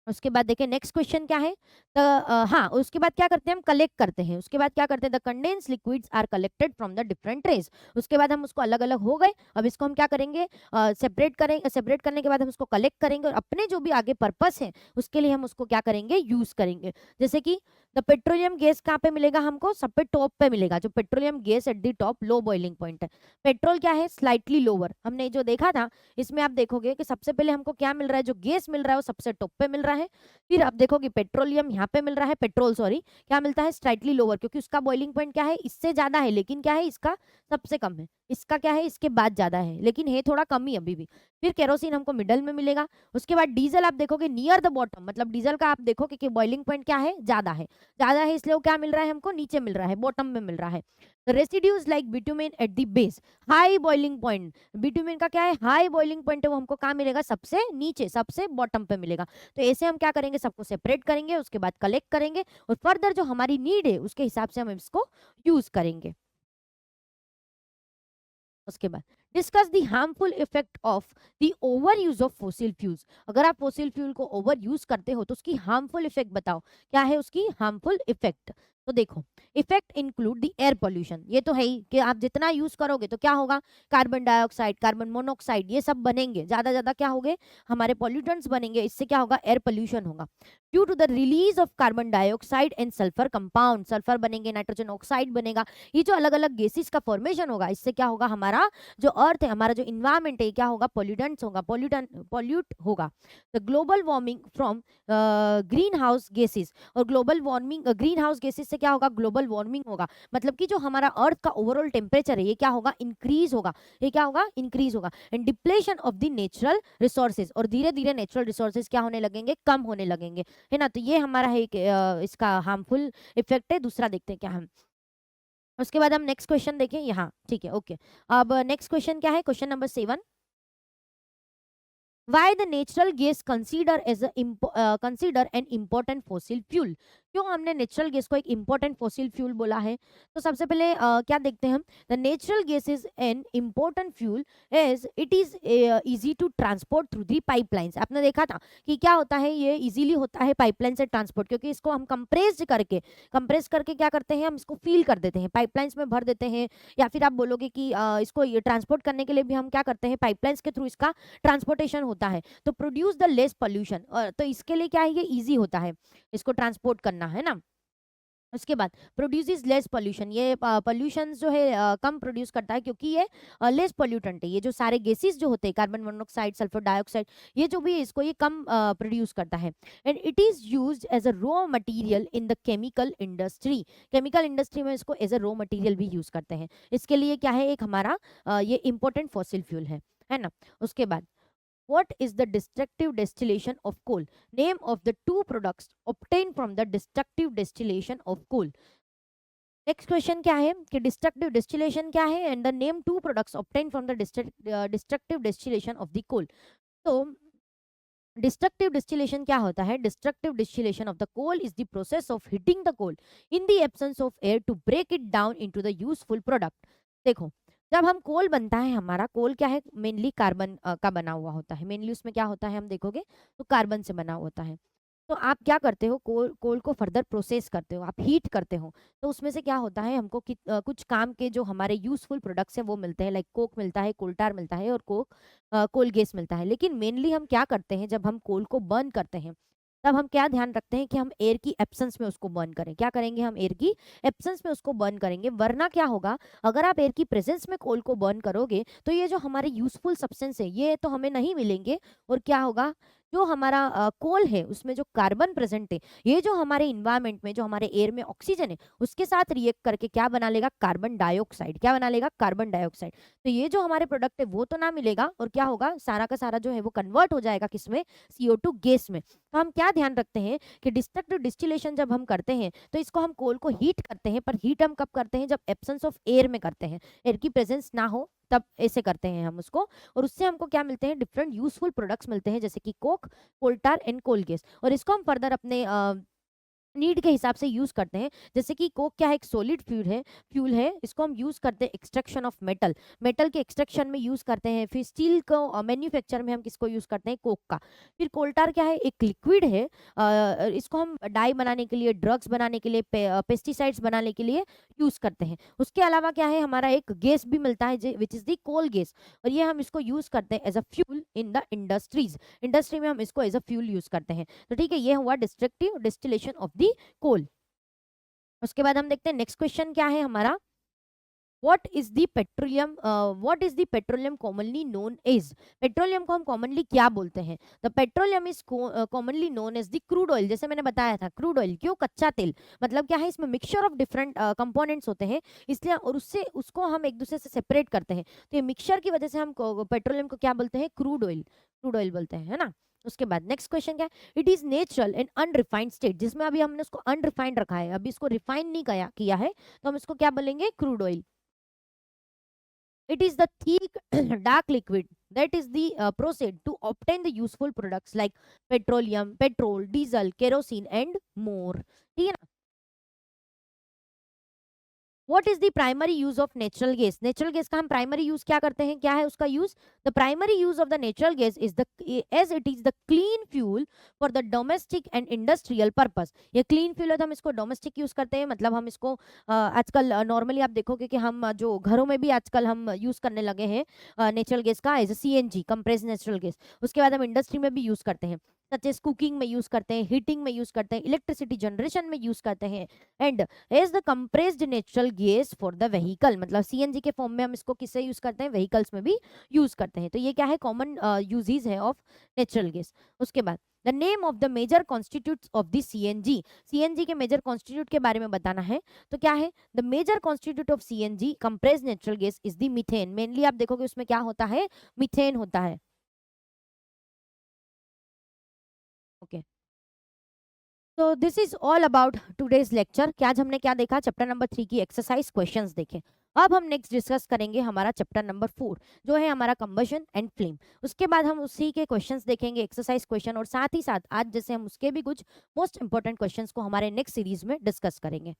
उसके बाद देखिए नेक्स्ट क्वेश्चन क्या है, तो हाँ, उसके बाद क्या करते हैं, हम कलेक्ट करते हैं। उसके बाद क्या करते हैं, the condense liquids are collected from the different trays. उसके बाद हम उसको अलग अलग हो गए, अब इसको हम क्या करेंगे, सेपरेट करेंगे। सेपरेट करने के बाद हम उसको कलेक्ट करेंगे, और अपने जो भी आगे पर्पस है उसके लिए हम उसको क्या करेंगे, यूज करेंगे। जैसे कि द पेट्रोलियम गैस कहाँ पे मिलेगा हमको, सब पे टॉप पे मिलेगा, जो petroleum gas at the top low boiling point है। पेट्रोल क्या है, स्लाइटली लोअर, हमने जो देखा था इसमें आप देखोगे कि सबसे पहले हमको क्या मिल रहा है, जो गैस मिल रहा है वो सबसे टॉप पे मिल रहा है। फिर आप देखोगे पेट्रोलियम यहाँ पे मिल रहा है, पेट्रोल सॉरी, क्या मिलता है, स्लाइटली लोअर, क्योंकि उसका बॉइलिंग पॉइंट क्या है, इससे ज्यादा है, लेकिन क्या है, इसका सबसे कम है। इसका क्या है, इसके बाद ज्यादा है, लेकिन है थोड़ा कम ही अभी भी। फिर केरोसिन हमको मिडल में मिलेगा। उसके बाद डीजल आप देखोगे नियर द बॉटम, मतलब डीजल का आप देखोगे कि बॉइलिंग पॉइंट क्या है, ज्यादा है। ज्यादा है इसलिए वो क्या मिल रहा है हमको, नीचे मिल रहा है, बॉटम में मिल रहा है। Residues like bitumen at the base, high boiling point, bitumen का क्या है, हाई बॉइलिंग पॉइंट है, वो हमको कहाँ मिलेगा, सबसे नीचे, सबसे बॉटम पे मिलेगा। तो ऐसे हम क्या करेंगे, सबको सेपरेट करेंगे, उसके बाद कलेक्ट करेंगे, और फर्दर जो हमारी नीड है उसके हिसाब से हम इसको यूज करेंगे। उसके बाद discuss the harmful effect of the over use of fossil fuels. अगर आप फोसिल फ्यूल को ओवर यूज करते हो तो उसकी हार्मफुल इफेक्ट बताओ, क्या है उसकी हार्मफुल इफेक्ट। तो देखो, effect include the air pollution, ये तो है ही कि आप जितना यूज करोगे तो क्या होगा, कार्बन डाइऑक्साइड, कार्बन मोनोऑक्साइड, ये सब बनेंगे, ज्यादा ज्यादा क्या होंगे, हमारे पॉल्यूटेंट्स बनेंगे, इससे क्या होगा, एयर पोल्यूशन होगा। Due to the release of carbon dioxide and sulphur compound, sulphur बनेंगे, नाइट्रोजन ऑक्साइड बनेगा, ये जो अलग अलग गैसेस का फॉर्मेशन होगा, इससे क्या होगा, हमारा जो अर्थ है, हमारा जो इन्वायरमेंट है, क्या होगा, पॉल्यूटेंट्स होगा, पॉल्यूट होगा। The global warming from greenhouse gases, और global warming, greenhouse gases से क्या होगा, ग्लोबल वार्मिंग होगा, मतलब कि जो हमारा अर्थ का ओवरऑल टेम्परेचर है ये क्या होगा, इंक्रीज होगा, ये क्या होगा, इंक्रीज होगा। And depletion of the natural resources, और धीरे धीरे नेचुरल रिसोर्सेज क्या होने लगेंगे, कम होने लगेंगे, है ना। तो ये हमारा है एक इसका हार्मफुल इफेक्ट है। दूसरा देखते हैं क्या हम, उसके बाद हम नेक्स्ट क्वेश्चन देखें यहाँ, ठीक है, ओके। अब नेक्स्ट क्वेश्चन क्या है, question number 7, why the natural gas consider an important fossil fuel। क्यों हमने नेचुरल गैस को एक इंपॉर्टेंट फॉसिल फ्यूल बोला है। तो सबसे पहले क्या देखते हैं हम, the natural gas is an important fuel as it is easy to transport through the pipelines. आपने देखा था कि क्या होता है, ये इजीली होता है पाइपलाइन से ट्रांसपोर्ट, क्योंकि इसको हम कंप्रेस करके क्या करते हैं, हम इसको फील कर देते हैं, पाइपलाइंस में भर देते हैं, या फिर आप बोलोगे कि इसको ट्रांसपोर्ट करने के लिए भी हम क्या करते हैं, पाइपलाइंस के थ्रू इसका ट्रांसपोर्टेशन होता है, तो प्रोड्यूस द लेस पोल्यूशन। तो इसके लिए क्या है, ये इजी होता है इसको ट्रांसपोर्ट करना, है ना। उसके बाद प्रोड्यूसेस लेस पोल्यूशन, ये पोल्यूशन जो है कम प्रोड्यूस करता है, क्योंकि ये लेस पोल्यूटेंट है। ये जो सारे गैसेस जो होते हैं, कार्बन मोनोऑक्साइड, सल्फर डाइऑक्साइड, ये जो भी है इसको ये कम प्रोड्यूस करता है। And it is used as a raw material in the chemical industry, chemical industry में इसको एज अ रॉ मटेरियल भी यूज करते हैं। इसके लिए क्या है, एक हमारा ये इंपॉर्टेंट फॉसिल फ्यूल है ना। उसके बाद what is the destructive distillation of coal? Name of the two products obtained from the destructive distillation of coal. Next question क्या है कि डिस्ट्रक्टिव डिस्टिलेशन क्या है, and the name two products obtain from the destructive distillation of the coal. तो डिस्ट्रक्टिव डिस्टिलेशन क्या होता है? Destructive distillation of the coal is the process of heating the coal in the absence of air to break it down into the useful product. देखो, जब हम कोल बनता है, हमारा कोल क्या है? मेनली कार्बन का बना हुआ होता है। मेनली उसमें क्या होता है, हम देखोगे तो कार्बन से बना होता है। तो आप क्या करते हो, कोल कोल को फर्दर प्रोसेस करते हो, आप हीट करते हो, तो उसमें से क्या होता है, हमको कुछ काम के जो हमारे यूजफुल प्रोडक्ट्स हैं वो मिलते हैं, लाइक कोक मिलता है, कोल्टार मिलता है, और कोल गैस मिलता है। लेकिन मेनली हम क्या करते हैं, जब हम कोल को बर्न करते हैं, तब हम क्या ध्यान रखते हैं कि हम एयर की एब्सेंस में उसको बर्न करें। क्या करेंगे, हम एयर की एब्सेंस में उसको बर्न करेंगे। वरना क्या होगा, अगर आप एयर की प्रेजेंस में कोल को बर्न करोगे तो ये जो हमारे यूजफुल सब्सटेंस है ये तो हमें नहीं मिलेंगे, और क्या होगा, जो हमारा कोल है उसमें जो कार्बन प्रेजेंट है, ये जो हमारे इन्वायरमेंट में, जो हमारे एयर में ऑक्सीजन है, उसके साथ रिएक्ट करके क्या बना लेगा, कार्बन डाइऑक्साइड। क्या बना लेगा, कार्बन डाइऑक्साइड। तो ये जो हमारे प्रोडक्ट है वो तो ना मिलेगा, और क्या होगा, सारा का सारा जो है वो कन्वर्ट हो जाएगा किसमें, CO2 गैस में। तो हम क्या ध्यान रखते हैं कि डिस्ट्रक्टिव डिस्टिलेशन जब हम करते हैं तो इसको हम कोल को हीट करते हैं, पर हीट हम कब करते हैं, जब एब्सेंस ऑफ एयर में करते हैं, एयर की प्रेजेंस ना हो तब ऐसे करते हैं हम उसको। और उससे हमको क्या मिलते हैं, डिफरेंट यूजफुल प्रोडक्ट्स मिलते हैं, जैसे कि कोक, कोल्टार एंड कोल गैस। और इसको हम फर्दर अपने नीड के हिसाब से यूज करते हैं। जैसे कि कोक क्या है, एक सॉलिड फ्यूल है, इसको हम यूज करते हैं एक्सट्रैक्शन ऑफ मेटल, मेटल के एक्सट्रैक्शन में यूज करते हैं। फिर स्टील को मैन्युफैक्चर में हम किसको यूज करते हैं, कोक का। फिर कोल्टार क्या है, एक लिक्विड है, इसको हम डाई बनाने के लिए, ड्रग्स बनाने के लिए, पेस्टिसाइड्स बनाने के लिए यूज करते हैं। उसके अलावा क्या है, हमारा एक गैस भी मिलता है which is the coal gas, और ये हम इसको यूज करते हैं as a fuel in the industries. Industry में हम इसको एज अ फ्यूल यूज करते हैं। तो ठीक है, ये हुआ डिस्ट्रक्टिव डिस्टिलेशन ऑफ दी कोल। उसके बाद हम देखते हैं नेक्स्ट क्वेश्चन क्या है हमारा, what is the petroleum commonly known as. Petroleum को हम कॉमनली क्या बोलते हैं, the petroleum is commonly known as the crude oil. जैसे मैंने बताया था, क्रूड ऑयल क्यों, कच्चा तेल, मतलब क्या है, इसमें मिक्सचर ऑफ डिफरेंट कंपोनेंट्स होते हैं, इसलिए, और उससे उसको हम एक दूसरे से सेपरेट करते हैं। तो ये मिक्सचर की वजह से हम पेट्रोलियम को क्या बोलते हैं, क्रूड ऑयल बोलते हैं, है ना। उसके बाद नेक्स्ट क्वेश्चन क्या है, it is natural and unrefined state, जिसमें अभी हमने उसको अनरिफाइंड रखा है, अभी इसको रिफाइन नहीं किया है, तो हम इसको क्या बोलेंगे, crude oil. It is the thick dark liquid that is the process to obtain the useful products like petroleum, petrol, diesel, kerosene and more. ठीक है ना। What is the primary use of natural gas? Natural gas का हम primary use क्या करते हैं, क्या है उसका use? The primary use of the natural gas is the as it is the clean fuel for the domestic and industrial purpose. ये clean fuel है तो हम इसको domestic use करते हैं, मतलब हम इसको आजकल नॉर्मली आप देखोगे कि हम जो घरों में भी आजकल हम यूज करने लगे हैं नेचुरल गैस का as CNG, compressed natural gas. उसके बाद हम इंडस्ट्री में भी यूज करते हैं, सच एज कुकिंग में यूज करते हैं, हीटिंग में यूज करते हैं, इलेक्ट्रिसिटी जनरेशन में यूज करते हैं, and as the compressed natural gas for the vehicle, मतलब CNG के फॉर्म में हम इसको किससे यूज करते हैं, व्हीकल्स में भी यूज करते हैं। तो ये क्या है, कॉमन यूजेस है ऑफ नेचुरल गैस। उसके बाद the name of the major constituents of the CNG के मेजर कॉन्स्टिट्यूट के बारे में बताना है। तो क्या है, the major constituent of CNG compressed natural gas is the methane. Mainly आप देखोगे उसमें क्या होता है, मीथेन होता है। ओके, तो this is all about today's lecture. क्या आज हमने क्या देखा, चैप्टर नंबर 3 की एक्सरसाइज क्वेश्चंस देखे। अब हम नेक्स्ट डिस्कस करेंगे हमारा चैप्टर नंबर 4, जो है हमारा कंबशन एंड फ्लेम। उसके बाद हम उसी के क्वेश्चंस देखेंगे, एक्सरसाइज क्वेश्चन, और साथ ही साथ आज जैसे हम उसके भी कुछ मोस्ट इंपॉर्टेंट क्वेश्चंस को हमारे नेक्स्ट सीरीज में डिस्कस करेंगे।